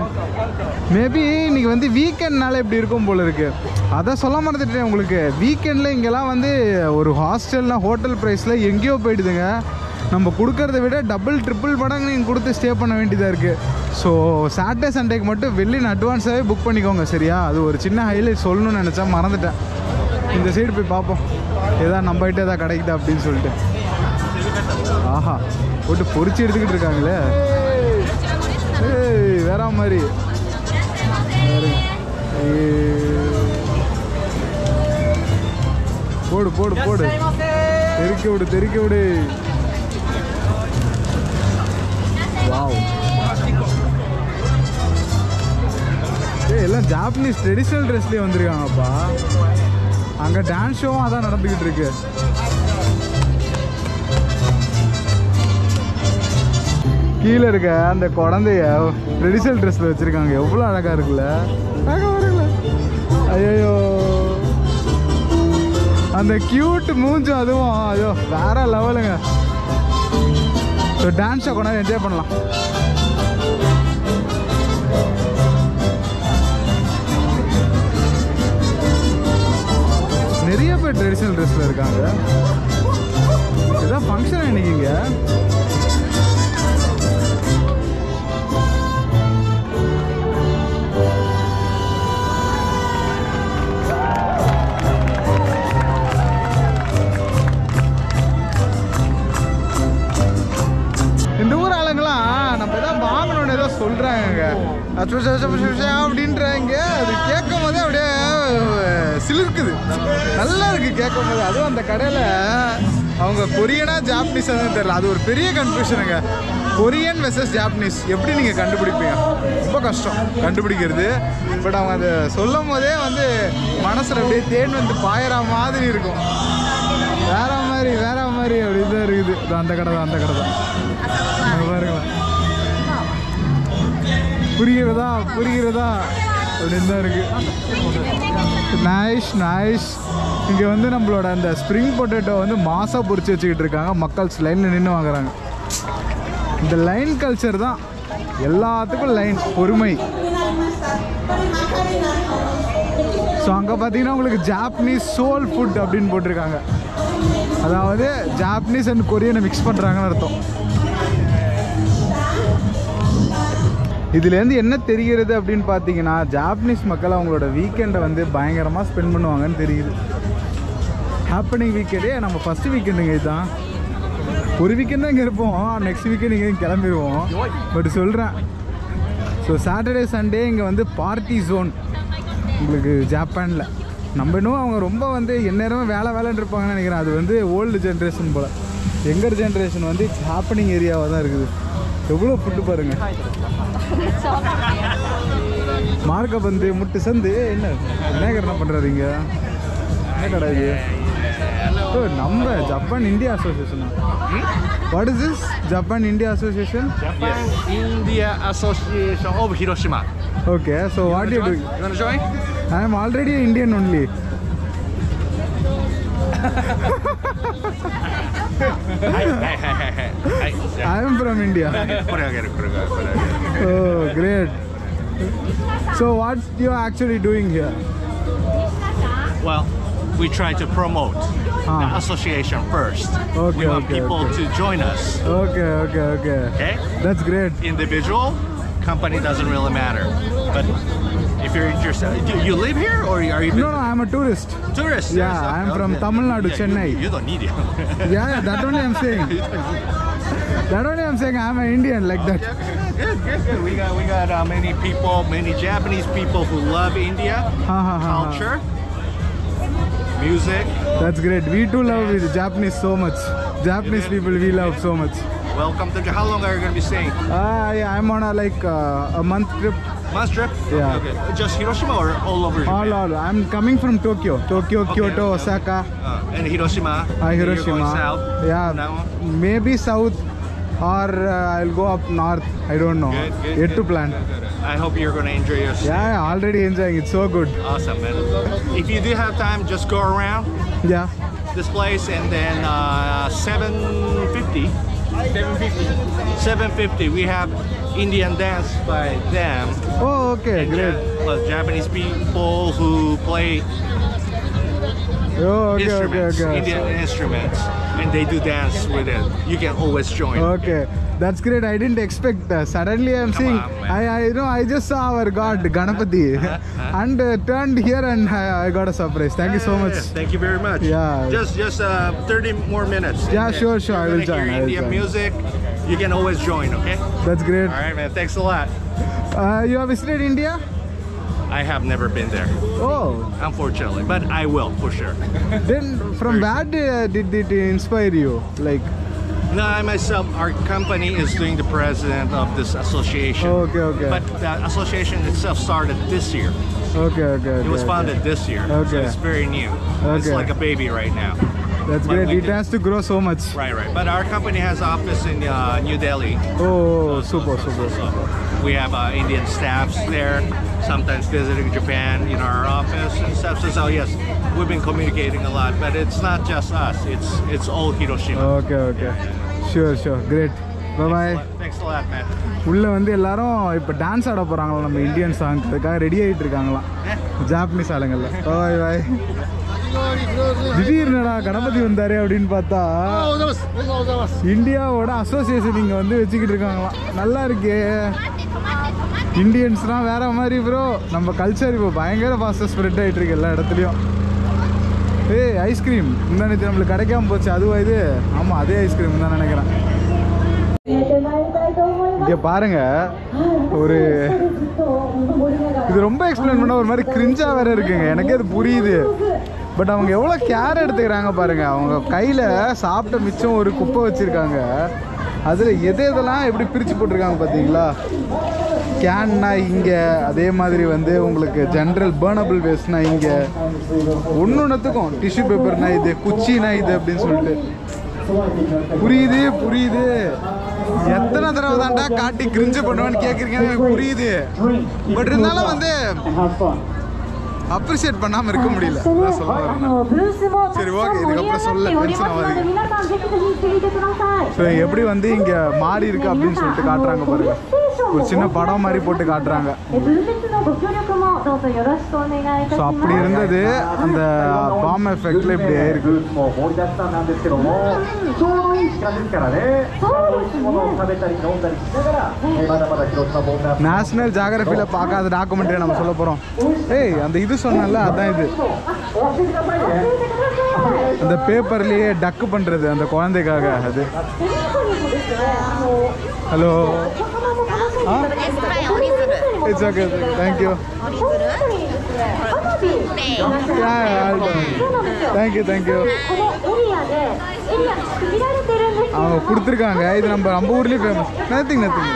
மேபி இன்றைக்கி வந்து வீக்கெண்ட்னால இப்படி இருக்கும் போல் இருக்குது. அதை சொல்ல மறந்துட்டேன் உங்களுக்கு. வீக்கெண்டில் இங்கெல்லாம் வந்து ஒரு ஹாஸ்டல்னால் ஹோட்டல் ப்ரைஸில் எங்கேயோ போயிடுதுங்க. நம்ம கொடுக்கறத விட டபுள் ட்ரிபிள் மடங்கு நீங்கள் கொடுத்து ஸ்டே பண்ண வேண்டியதாக இருக்குது. ஸோ சாட்டர்டே சண்டேக்கு மட்டும் வெளியின் அட்வான்ஸாகவே புக் பண்ணிக்கோங்க சரியா. அது ஒரு சின்ன ஹைலைட் சொல்லணும்னு நினச்சா மறந்துட்டேன். இந்த சைடு போய் பார்ப்போம் எதாவது நம்ம கிட்ட எதாவது கிடைக்குதா அப்படின்னு சொல்லிட்டு. ஆஹா, போட்டு பொறிச்சு எடுத்துக்கிட்டு இருக்காங்களே. ஏய் வேற மாதிரி போடு போடு போடு, தெறிக்க விடு தெறிக்க விடு. வாவ், எல்லாம் ஜாப்பனீஸ் ட்ரெடிஷ்னல் ட்ரெஸ்லேயே வந்திருக்காங்கப்பா. அங்கே டான்ஸ் ஷோவும் அதான் நடந்துக்கிட்டு இருக்கு. கீழே இருக்க அந்த குழந்தைய ட்ரெடிஷ்னல் ட்ரெஸ்ஸில் வச்சுருக்காங்க. எவ்வளோ அழகாக இருக்குல்ல, அழகாக வருங்கள. ஐயோ, அந்த க்யூட் மூஞ்சும் அதுவும் ஐயோ வேற லெவலுங்க. ஸோ டான்ஸை கொண்டாந்து என்ஜாய் பண்ணலாம். நிறைய பேர் ட்ரெடிஷ்னல் ட்ரெஸ்ஸில் இருக்காங்க. இதுதான் ஃபங்க்ஷன் இன்னைக்குங்க. இந்த ஊர் ஆளுங்களாம் நம்ம எதாவது வாங்கணும்னு ஏதோ சொல்கிறாங்க அப்படின்றாங்க. அது கேட்கும் போதே அப்படியே சிலிர்க்குது, நல்லா இருக்குது கேட்கும் போது. அதுவும் அந்த கடையில் அவங்க கொரியனா ஜாப்பனீஸானு தெரியல, அது ஒரு பெரிய கன்ஃபியூஷனுங்க. கொரியன் வெர்சஸ் ஜாப்பனீஸ் எப்படி நீங்கள் கண்டுபிடிப்பீங்க? ரொம்ப கஷ்டம் கண்டுபிடிக்கிறது. பட் அவங்க அதை சொல்லும் போதே வந்து மனசில் அப்படியே தேன் வந்து பாயிற மாதிரி இருக்கும். வேற மாதிரி அப்படி தான் இருக்குது. அந்த கடை தான், அந்த கடை தான். பாருங்களேன், புரிகிறதா அப்படின்னு தான் இருக்கு. நைஸ். இங்கே வந்து நம்மளோட அந்த ஸ்ப்ரிங் பொட்டேட்டோ வந்து மாசாக பொரிச்சு வச்சுக்கிட்டு இருக்காங்க. மக்கள் லைனில் நின்று வாங்குறாங்க. இந்த லைன் கல்ச்சர் தான் எல்லாத்துக்கும் லைன், பொறுமை. ஸோ அங்கே பார்த்தீங்கன்னா உங்களுக்கு ஜாப்பனீஸ் சோல் ஃபுட் அப்படின்னு போட்டிருக்காங்க. அதாவது ஜாப்பனீஸ் அண்ட் கொரியனை மிக்ஸ் பண்ணுறாங்கன்னு அர்த்தம். இதுலேருந்து என்ன தெரிகிறது அப்படின்னு பார்த்தீங்கன்னா, ஜாப்பனீஸ் மக்கள் அவங்களோட வீக்கெண்டை வந்து பயங்கரமாக ஸ்பெண்ட் பண்ணுவாங்கன்னு தெரியுது. ஹாப்பனிங் வீக்கெண்டே நம்ம ஃபஸ்ட்டு வீக்கெண்டுங்க. இதுதான் ஒரு வீக்கெண்ட் தான் இங்கே இருப்போம், நெக்ஸ்ட் வீக்கெண்ட் இங்கே கிளம்பிடுவோம். பட் சொல்கிறேன், ஸோ சாட்டர்டே சண்டே இங்கே வந்து பார்ட்டி ஜோன் உங்களுக்கு ஜப்பானில். நம்ம இன்னும் அவங்க ரொம்ப வந்து எந்நேரமும் வேலைன்னு இருப்பாங்கன்னு நினைக்கிறேன். அது வந்து ஓல்டு ஜென்ரேஷன் போல். யங்கர் ஜென்ரேஷன் வந்து ஹாப்பனிங் ஏரியாவாக தான் இருக்குது. எவ்வளோ ஃபுட்டு பாருங்கள். மார்க்க பந்து முட்டு சந்து என்ன விநாயகர் என்ன பண்ணுறாரு இங்கே? என்ன கடை இது? நம்ம ஜப்பான் இந்தியா அசோசியேஷனா? What is this? Japan India Association? Japan India Association of Hiroshima. Okay, so what do you do? You want to join? I am already Indian only. I am from India. Oh, great. So what you are actually doing here? Well, we try to promote the association first. Okay, we want people to join us. Okay. Okay? That's great. Individual, company doesn't really matter. But if you're interested, do you live here or are you? No, I'm a tourist. Tourist? Yeah, yes, okay, I'm from okay. Tamil Nadu, Chennai. You don't need it. Yeah, that only I'm saying. I'm an Indian like that. Good. We got many people, many Japanese people who love India, culture, music. That's great. We too love Japanese so much. Japanese people we love so much. Welcome to. How long are you going to be staying? Yeah, I'm on a month trip. Month trip? Yeah. Okay. Just Hiroshima or all over Japan? All. I'm coming from Tokyo, okay, Kyoto, okay. Osaka. And Hiroshima? Hiroshima. You're going south? Yeah, now? maybe south or I'll go up north. I don't know. Good. Yet to plan. Good. I hope you're going to enjoy your stay. Yeah, already enjoying. It's so good. Awesome, man. If you do have time, just go around Yeah. this place and then 750 we have Indian dance by them. Oh, okay, And great. Japanese people who play Oh, okay. Indian instruments, and they do dance with it. You can always join. Okay, that's great. I didn't expect that. Suddenly I'm seeing. on, man. I just saw our God Ganapati and turned here and I got a surprise. Thank you so much. Thank you very much. Yeah. Just 30 more minutes. Yeah, sure. You're I will gonna join. hear Indian music. You can always join. Okay. That's great. All right, man. Thanks a lot. You have visited India? I have never been there, Oh, unfortunately, but I will for sure. then from where did it inspire you? Like, No, I myself, our company is doing the president of this association. Okay. But the association itself started this year. Okay. It was founded this year. Okay. So it's very new. It's Okay. like a baby right now. That's But great. we It can- has to grow so much. Right. But our company has office in New Delhi. Oh, super. So we have Indian staffs there, sometimes visiting Japan in our office and stuff. So yes, we've been communicating a lot, but it's not just us. It's all Hiroshima. Okay. Sure. Great. Bye. Thanks a lot, man. உள்ளே வந்து எல்லாரும் இப்போ dance ஆட போகிறாங்களா நம்ம Indian சாங்க்கு, அதுக்காக ready ஆகிட்டு இருக்காங்களாம் ஜாப்பனீஸ் ஆளுங்கள்ல. பாய் பாய். திடீர்னுடா கணபதி வந்தாரு அப்படின்னு பார்த்தா இந்தியாவோட அசோசியேஷன் இங்கே வந்து வச்சுக்கிட்டு இருக்காங்களாம். நல்லா இருக்கே. இந்தியன்ஸ்லாம் வேற மாதிரி ப்ரோ. நம்ம கல்ச்சர் இப்போ பயங்கர ஃபாஸ்ட்டாக ஸ்ப்ரெட் ஆகிட்டு இருக்கு எல்லா இடத்துலையும். ஏய் ஐஸ்கிரீம் முந்தானத்து நம்மளுக்கு கிடைக்காம போச்சு, அதுவா இது? ஆமாம் அதே ஐஸ்கிரீம் தான் நினைக்கிறேன். இங்கே பாருங்க, ஒரு இது ரொம்ப எக்ஸ்பிளைன் பண்ண ஒரு மாதிரி கிரிஞ்சா வேற இருக்குங்க. எனக்கே அது புரியுது. பட் அவங்க எவ்வளோ கேர் எடுத்துக்கிறாங்க பாருங்க. அவங்க கையில் சாப்பிட்ட மிச்சம் ஒரு குப்பை வச்சுருக்காங்க. அதில் எதெல்லாம் எப்படி பிரித்து போட்டிருக்காங்க பார்த்தீங்களா? கேன்னா இங்கே, அதே மாதிரி வந்து உங்களுக்கு ஜென்ரல் பர்னபிள் வேஸ்ட்னா இங்கே, ஒன்றுத்துக்கும் டிஷ்யூ பேப்பர்னா இது, குச்சினா இது அப்படின்னு சொல்லிட்டு. புரியுது புரியுது. எத்தனை தடவை தாண்டா காட்டி கிரிஞ்சு பண்ணுவேன்னு கேட்குறீங்கன்னு எனக்கு புரியுது. பட் இருந்தாலும் வந்து அப்ரிஷியேட் பண்ணாமல் இருக்க முடியல. சரி ஓகே, இதுக்கப்புறம் சொல்ல டென்ஷன் ஆகாது. ஸோ எப்படி வந்து இங்கே மாறி இருக்கு அப்படின்னு சொல்லிட்டு காட்டுறாங்க பாருங்க. ஒரு சின்ன படம் மாதிரி போட்டு காட்டுறாங்க. ஸோ அப்படி இருந்தது அந்த பாம் எஃபெக்ட்ல இப்படி ஆயிருக்கு. நேஷனல் ஜியோகிராஃபியில் பார்க்காத டாக்குமெண்ட்ரி நம்ம சொல்ல போகிறோம். ஏய் அந்த இது சொன்னல, அதான் இது. அந்த பேப்பர்லேயே டக்கு பண்ணுறது அந்த குழந்தைக்காக. அது hello. It's okay, thank you. Thank you thank you. அவங்க கொடுத்துருக்காங்க. இது நம்ம ஊர்லேயும் ஃபேமஸ். Nothing nothing.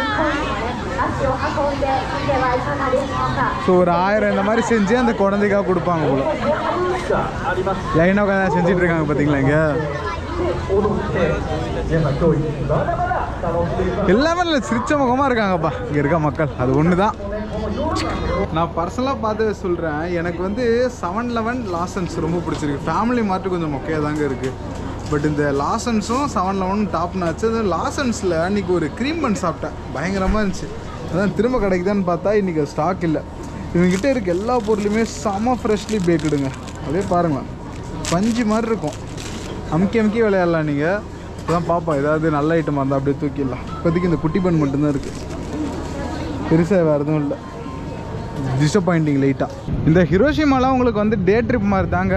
ஸோ ஒரு 1000 இந்த மாதிரி செஞ்சு அந்த குழந்தைக்காக கொடுப்பாங்க போல. லைனாக செஞ்சுட்டு இருக்காங்க பார்த்தீங்களா இங்கே. எல்லாமே இல்லை சிரிச்ச முகமாக இருக்காங்கப்பா இங்கே இருக்க மக்கள். அது ஒன்று தான் நான் பர்சனலாக பார்த்து சொல்கிறேன். எனக்கு வந்து 7-Eleven லாசன்ஸ் ரொம்ப பிடிச்சிருக்கு. ஃபேமிலி மார்ட்டு கொஞ்சம் மொக்கையாக தாங்க இருக்குது. பட் இந்த லாசன்ஸும் 7-Eleven டாப்னு ஆச்சு. அது லாசன்ஸில் அன்றைக்கி ஒரு க்ரீம் பன் சாப்பிட்டேன், பயங்கரமாக இருந்துச்சு. அதான் திரும்ப கிடைக்குதான்னு பார்த்தா இன்றைக்கி ஸ்டாக் இல்லை. இவங்ககிட்ட இருக்க எல்லா பொருளுமே செம ஃப்ரெஷ்லி பேக்குடுங்க. அப்படியே பாருங்கள், பஞ்சு மாதிரி இருக்கும். அமுக்கி விளையாடலாம் நீங்கள். இப்போதான் பார்ப்போம் ஏதாவது நல்ல ஐட்டமாக இருந்தால் அப்படியே தூக்கிடலாம். இப்போதைக்கு இந்த குட்டி பன் மட்டும்தான் இருக்குது, பெருசாக வேறு எதுவும் இல்லை. டிசப்பாயிண்டிங் லைட்டாக. இந்த ஹிரோஷிமாலாம் உங்களுக்கு வந்து டே ட்ரிப் மாதிரி தாங்க.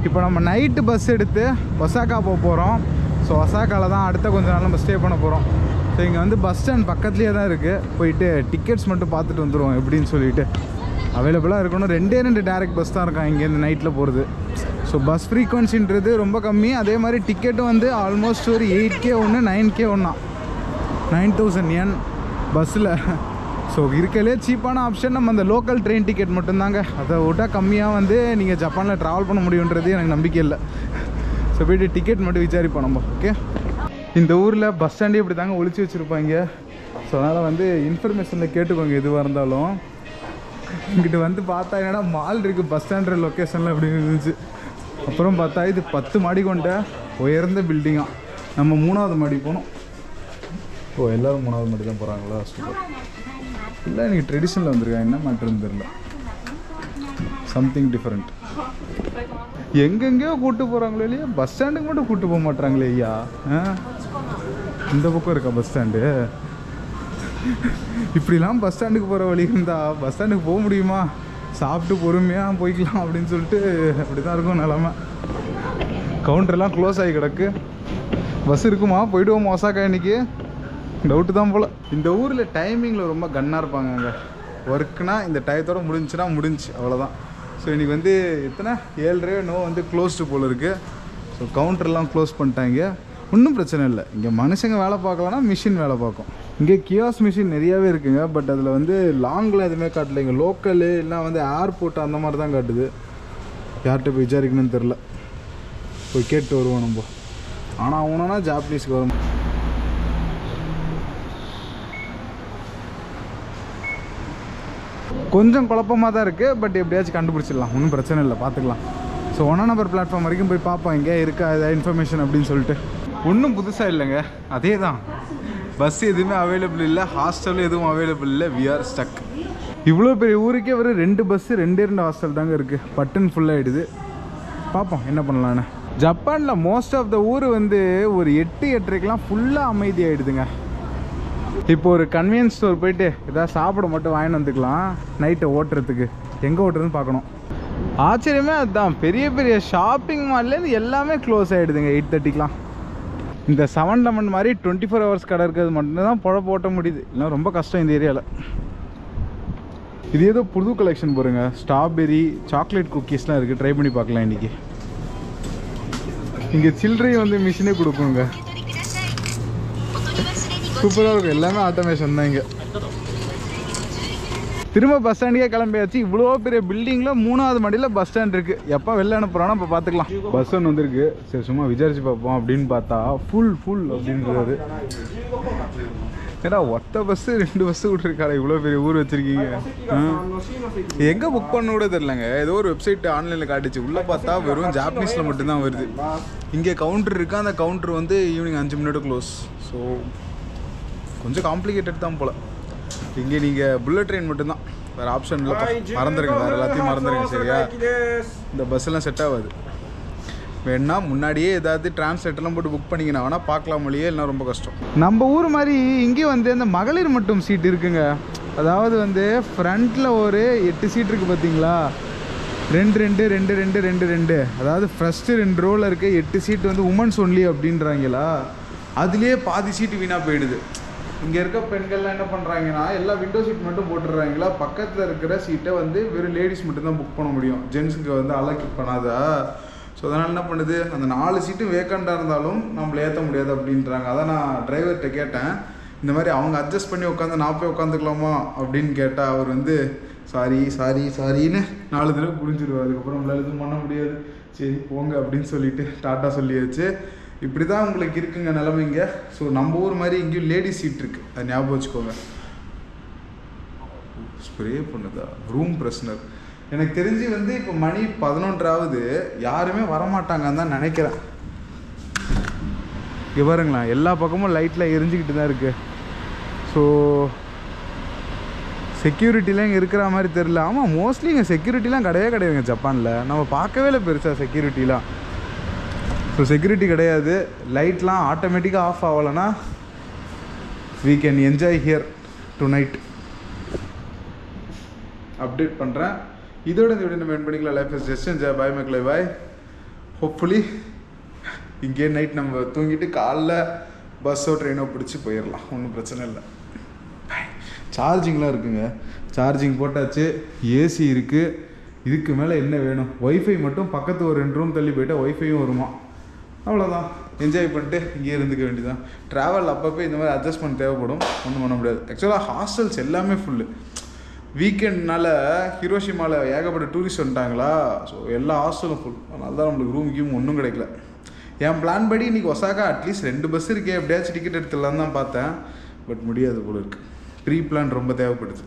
இப்போ நம்ம நைட்டு பஸ் எடுத்து ஒசாக்கா போக போகிறோம். ஸோ ஒசாக்காவில் தான் அடுத்த கொஞ்சம் நாள் நம்ம ஸ்டே பண்ண போகிறோம். ஸோ இங்கே வந்து பஸ் ஸ்டாண்ட் பக்கத்துலேயே தான் இருக்குது. போயிட்டு டிக்கெட்ஸ் மட்டும் பார்த்துட்டு வந்துடுவோம் எப்படின்னு சொல்லிட்டு. அவைலபிளாக இருக்கணும். 2 டேரெக்ட் பஸ் தான் இருக்கான் இங்கேருந்து நைட்டில் போகிறது. ஸோ பஸ் ஃப்ரீக்வன்சின்றது ரொம்ப கம்மி. அதே மாதிரி டிக்கெட்டும் வந்து ஆல்மோஸ்ட் ஒரு 8K ஒன்று 9K ஒன்றா 9000 yen பஸ்ஸில். ஸோ இருக்கலே சீப்பான ஆப்ஷன் நம்ம அந்த லோக்கல் ட்ரெயின் டிக்கெட் மட்டும்தாங்க. அதை விட்டால் கம்மியாக வந்து நீங்கள் ஜப்பானில் ட்ராவல் பண்ண முடியுன்றது எனக்கு நம்பிக்கை இல்லை. ஸோ போய்ட்டு டிக்கெட் மட்டும் விசாரிப்போம் நம்ம. ஓகே, இந்த ஊரில் பஸ் ஸ்டாண்டே இப்படி தாங்க ஒழிச்சு வச்சுருப்பாங்க. ஸோ அதனால் வந்து இன்ஃபர்மேஷனில் கேட்டுக்கோங்க எதுவாக இருந்தாலும். இங்கிட்ட வந்து பார்த்தா என்னடா மால் இருக்குது பஸ் ஸ்டாண்ட் லொக்கேஷனில் அப்படின்னு இருந்துச்சு. அப்புறம் பார்த்தா இது 10 மாடி கொண்ட உயர்ந்த பில்டிங்காக. நம்ம 3வது மாடி போனோம். ஓ எல்லோரும் 3வது மாடி தான் போகிறாங்களா? சூப்பர். இல்லை எனக்கு ட்ரெடிஷனில் வந்திருக்கேன், என்ன மாட்டேன்னு தெரில. Something different. எங்கெங்கேயோ கூப்பிட்டு போகிறாங்களே இல்லையா, பஸ் ஸ்டாண்டுக்கு மட்டும் கூப்பிட்டு போக மாட்டாங்களே ஐயா. இந்த பக்கம் இருக்கா பஸ் ஸ்டாண்டு? இப்படிலாம் பஸ் ஸ்டாண்டுக்கு போகிற வழி இருந்தால் பஸ் ஸ்டாண்டுக்கு போக முடியுமா? சாப்பிட்டு பொறுமையாக போய்க்கலாம் அப்படின்னு சொல்லிட்டு அப்படி தான் இருக்கும் நிலமை. கவுண்டர்லாம் க்ளோஸ் ஆகி கிடக்கு. பஸ் இருக்குமா? போய்டுவோம் ஒசாக்கா இன்னைக்கு? டவுட்டு தான் போல். இந்த ஊரில் டைமிங்கில் ரொம்ப கன்னாக இருப்பாங்க. அங்கே ஒர்க்குனா இந்த டயத்தோடு முடிஞ்சுன்னா முடிஞ்சு அவ்வளோதான். ஸோ இன்றைக்கி வந்து எத்தனை 7:30 வந்து க்ளோஸ்டு போல் இருக்குது. ஸோ கவுண்டர்லாம் க்ளோஸ் பண்ணிட்டாங்க. ஒன்றும் பிரச்சனை இல்லை. இங்கே மனுஷங்க வேலை பார்க்கலன்னா மிஷின் வேலை பார்க்கும். இங்கே கியாஸ் மிஷின் நிறையாவே இருக்குங்க. பட் அதில் வந்து லாங்கில் எதுவுமே காட்டல. இங்கே லோக்கலு இல்லை வந்து ஏர்போர்ட் அந்த மாதிரி தான் காட்டுது. யார்கிட்ட போய் விசாரிக்கணும்னு தெரில. போய் கேட்டு வருவோம் நம்ம. ஆனால் அவனா ஜாப்பனீஸ்க்கு வரும். கொஞ்சம் குழப்பமாக தான் இருக்குது. பட் எப்படியாச்சும் கண்டுபிடிச்சிடலாம், ஒன்றும் பிரச்சனை இல்லை, பார்த்துக்கலாம். ஸோ 1 நம்பர் பிளாட்ஃபார்ம் வரைக்கும் போய் பார்ப்போம் எங்கே இருக்கா ஏதாவது இன்ஃபர்மேஷன் அப்படின்னு சொல்லிட்டு. ஒன்றும் புதுசாக இல்லைங்க, அதே தான். பஸ் எதுவுமே அவைலபிள் இல்லை, ஹாஸ்டலும் எதுவும் அவைலபிள் இல்லை. We are stuck. இவ்வளோ பெரிய ஊருக்கே ஒரு 2 பஸ்ஸு 2 ஹாஸ்டல் தாங்க இருக்குது. பட்டன் ஃபுல்லாகிடுது. பார்ப்போம் என்ன பண்ணலான்னு. ஜப்பானில் மோஸ்ட் ஆஃப் த ஊர் வந்து ஒரு 8-8:30க்கெலாம் ஃபுல்லாக அமைதியாகிடுதுங்க. இப்போ ஒரு கன்வீனியன்ஸ் ஸ்டோர் போயிட்டு எதாவது சாப்பிட மட்டும் வாங்கிட்டு வந்துக்கலாம். நைட்டை ஓட்டுறதுக்கு எங்கே ஓட்டுறதுன்னு பார்க்கணும். ஆச்சரியமே அதுதான், பெரிய பெரிய ஷாப்பிங் மால்லேருந்து எல்லாமே க்ளோஸ் ஆகிடுதுங்க 8:30க்கெலாம். இந்த 7-Eleven மாதிரி 24 hours கடை இருக்கிறது மட்டும்தான் பொழப்பு ஓட்ட முடியுது. இல்லைனா ரொம்ப கஷ்டம் இந்த ஏரியாவில். இது ஏதோ புது கலெக்ஷன் போடுங்க. ஸ்ட்ராபெரி சாக்லேட் குக்கீஸ்லாம் இருக்குது. ட்ரை பண்ணி பார்க்கலாம் இன்றைக்கி. இங்கே சில்லறை வந்து மிஷினே கொடுக்குங்க. சூப்பராக இருக்கும். எல்லாமே ஆட்டோமேஷன் தான். இங்கே திரும்ப பஸ் ஸ்டாண்டுக்கே கிளம்பியாச்சு. இவ்வளோ பெரிய பில்டிங்கில் 3வது மாடியில் பஸ் ஸ்டாண்ட் இருக்குது. எப்போ வெளில அனுப்புகிறோன்னா இப்போ பார்த்துக்கலாம். பஸ் ஒன்று வந்திருக்கு. சரி சும்மா விசாரிச்சு பார்ப்போம் அப்படின்னு பார்த்தா ஃபுல் அப்படின்றது. ஏன்னா ஒத்த பஸ்ஸு 2 பஸ்ஸு விட்ருக்காடா. இவ்வளோ பெரிய ஊர் வச்சுருக்கீங்க. எங்கே புக் பண்ண கூட தெரிலங்க. ஏதோ ஒரு வெப்சைட் ஆன்லைனில் காட்டுச்சு. உள்ளே பார்த்தா வெறும் ஜாப்பனீஸில் மட்டும்தான் வருது. இங்கே கவுண்டர் இருக்குது. அந்த கவுண்டர் வந்து ஈவினிங் 5 minute க்ளோஸ். ஸோ கொஞ்சம் காம்ப்ளிகேட்டட் தான் போல். இங்கே நீங்கள் புல்லட் ட்ரெயின் மட்டும்தான், வேறு ஆப்ஷன் இல்லை. மறந்துடுங்க, வேறு எல்லாத்தையும் மறந்துடுங்க. சரியா? இந்த பஸ்ஸெல்லாம் செட் ஆகாது. வேணா முன்னாடியே ஏதாவது டிரான்ஸ்லேட்டர்லாம் போட்டு புக் பண்ணிங்கன்னா வேணால் பார்க்கலாம். மொழியே இல்லைனா ரொம்ப கஷ்டம். நம்ம ஊர் மாதிரி இங்கேயும் வந்து அந்த மகளிர் மட்டும் சீட் இருக்குங்க. அதாவது வந்து ஃப்ரண்ட்டில் ஒரு 8 சீட் இருக்குது பார்த்தீங்களா? 2 அதாவது ஃபஸ்ட்டு 2 ரோவில் இருக்க 8 சீட் வந்து உமன்ஸ் ஒன்லி அப்படின்றாங்களா. அதுலேயே பாதி சீட்டு வீணாக போயிடுது. இங்கே இருக்க பெண்கள்லாம் என்ன பண்ணுறாங்கன்னா எல்லா விண்டோ சீட் மட்டும் போட்டுடுறாங்களா. பக்கத்தில் இருக்கிற சீட்டை வந்து வெறும் லேடிஸ் மட்டும்தான் புக் பண்ண முடியும். ஜென்ஸுக்கு வந்து அலோகேட் பண்ணாதா. ஸோ அதனால் என்ன பண்ணுது, அந்த 4 சீட்டும் வேக்கண்டாக இருந்தாலும் நம்மளை ஏற்ற முடியாது அப்படின்றாங்க. அதான் நான் டிரைவர்கிட்ட கேட்டேன், இந்த மாதிரி அவங்க அட்ஜஸ்ட் பண்ணி உட்காந்து நான் போய் உட்காந்துக்கலாமா அப்படின்னு கேட்டால் அவர் வந்து சாரின்னு 4 தடவை புரிஞ்சிடுவார். அதுக்கப்புறம் நம்மளால் எதுவும் பண்ண முடியாது. சரி போங்க அப்படின்னு சொல்லிட்டு டாட்டா சொல்லியாச்சு. இப்படி தான் உங்களுக்கு இருக்குங்க நிலைமைங்க. ஸோ நம்ம ஊர் மாதிரி இங்கேயும் லேடிஸ் சீட் இருக்குது. அது ஞாபகம் வச்சுக்கோங்க. ஸ்ப்ரே பண்ணுதா ரூம் ஃப்ரெஷ்னர். எனக்கு தெரிஞ்சு வந்து இப்போ மணி 11 யாருமே வரமாட்டாங்கன்னு தான் நினைக்கிறேன். இங்கே பாருங்களா, எல்லா பக்கமும் லைட்டில் எரிஞ்சிக்கிட்டு தான் இருக்குது. ஸோ செக்யூரிட்டிலாம் இங்கே இருக்கிற மாதிரி தெரில. ஆமாம், மோஸ்ட்லி இங்கே செக்யூரிட்டிலாம் கிடையாதுங்க ஜப்பானில். நம்ம பார்க்கவே இல்லை பெருசாக செக்யூரிட்டிலாம். ஸோ செக்யூரிட்டி கிடையாது. லைட்லாம் ஆட்டோமேட்டிக்காக ஆஃப் ஆகலைன்னா we can enjoy here tonight. Update பண்ணுறேன். இதோட இந்த வீடியோ நம்ம எண்ட் பண்ணிக்கலாம். Life is just enjoy. Bye மக்களே, பாய். ஹோப்ஃபுல்லி இங்கே நைட் நம்ம தூங்கிட்டு காலைல பஸ்ஸோ ட்ரெயினோ பிடிச்சி போயிடலாம். ஒன்றும் பிரச்சனை இல்லை. சார்ஜிங்லாம் இருக்குங்க. சார்ஜிங் போட்டாச்சு. ஏசி இருக்குது. இதுக்கு மேலே என்ன வேணும்? ஒய்ஃபை மட்டும் பக்கத்து ஒரு 2 ரூம் தள்ளி போயிட்டால் ஒய்ஃபையும் வருமா. அவ்வளோதான். என்ஜாய் பண்ணிட்டு இங்கேயே இருந்துக்க வேண்டியதான். ட்ராவல் அப்பப்போ இந்த மாதிரி அட்ஜஸ்ட்மெண்ட் தேவைப்படும். ஒன்றும் பண்ண முடியாது. ஆக்சுவலாக ஹாஸ்டல்ஸ் எல்லாமே ஃபுல்லு. வீக்கெண்ட்னால ஹிரோஷிமாவில் ஏகப்பட்ட டூரிஸ்ட் வந்துட்டாங்களா. ஸோ எல்லா ஹாஸ்டலும் ஃபுல். அதனால தான் நம்மளுக்கு ரூம் கீம் ஒன்றும் கிடைக்கல. என் பிளான் படி இன்றைக்கி ஒசாக்கா அட்லீஸ்ட் 2 பஸ் இருக்கே, எப்படியாச்சும் டிக்கெட் எடுத்துடலான்னு தான் பார்த்தேன். பட் முடியாது போல இருக்குது. ப்ரீ பிளான் ரொம்ப தேவைப்படுது.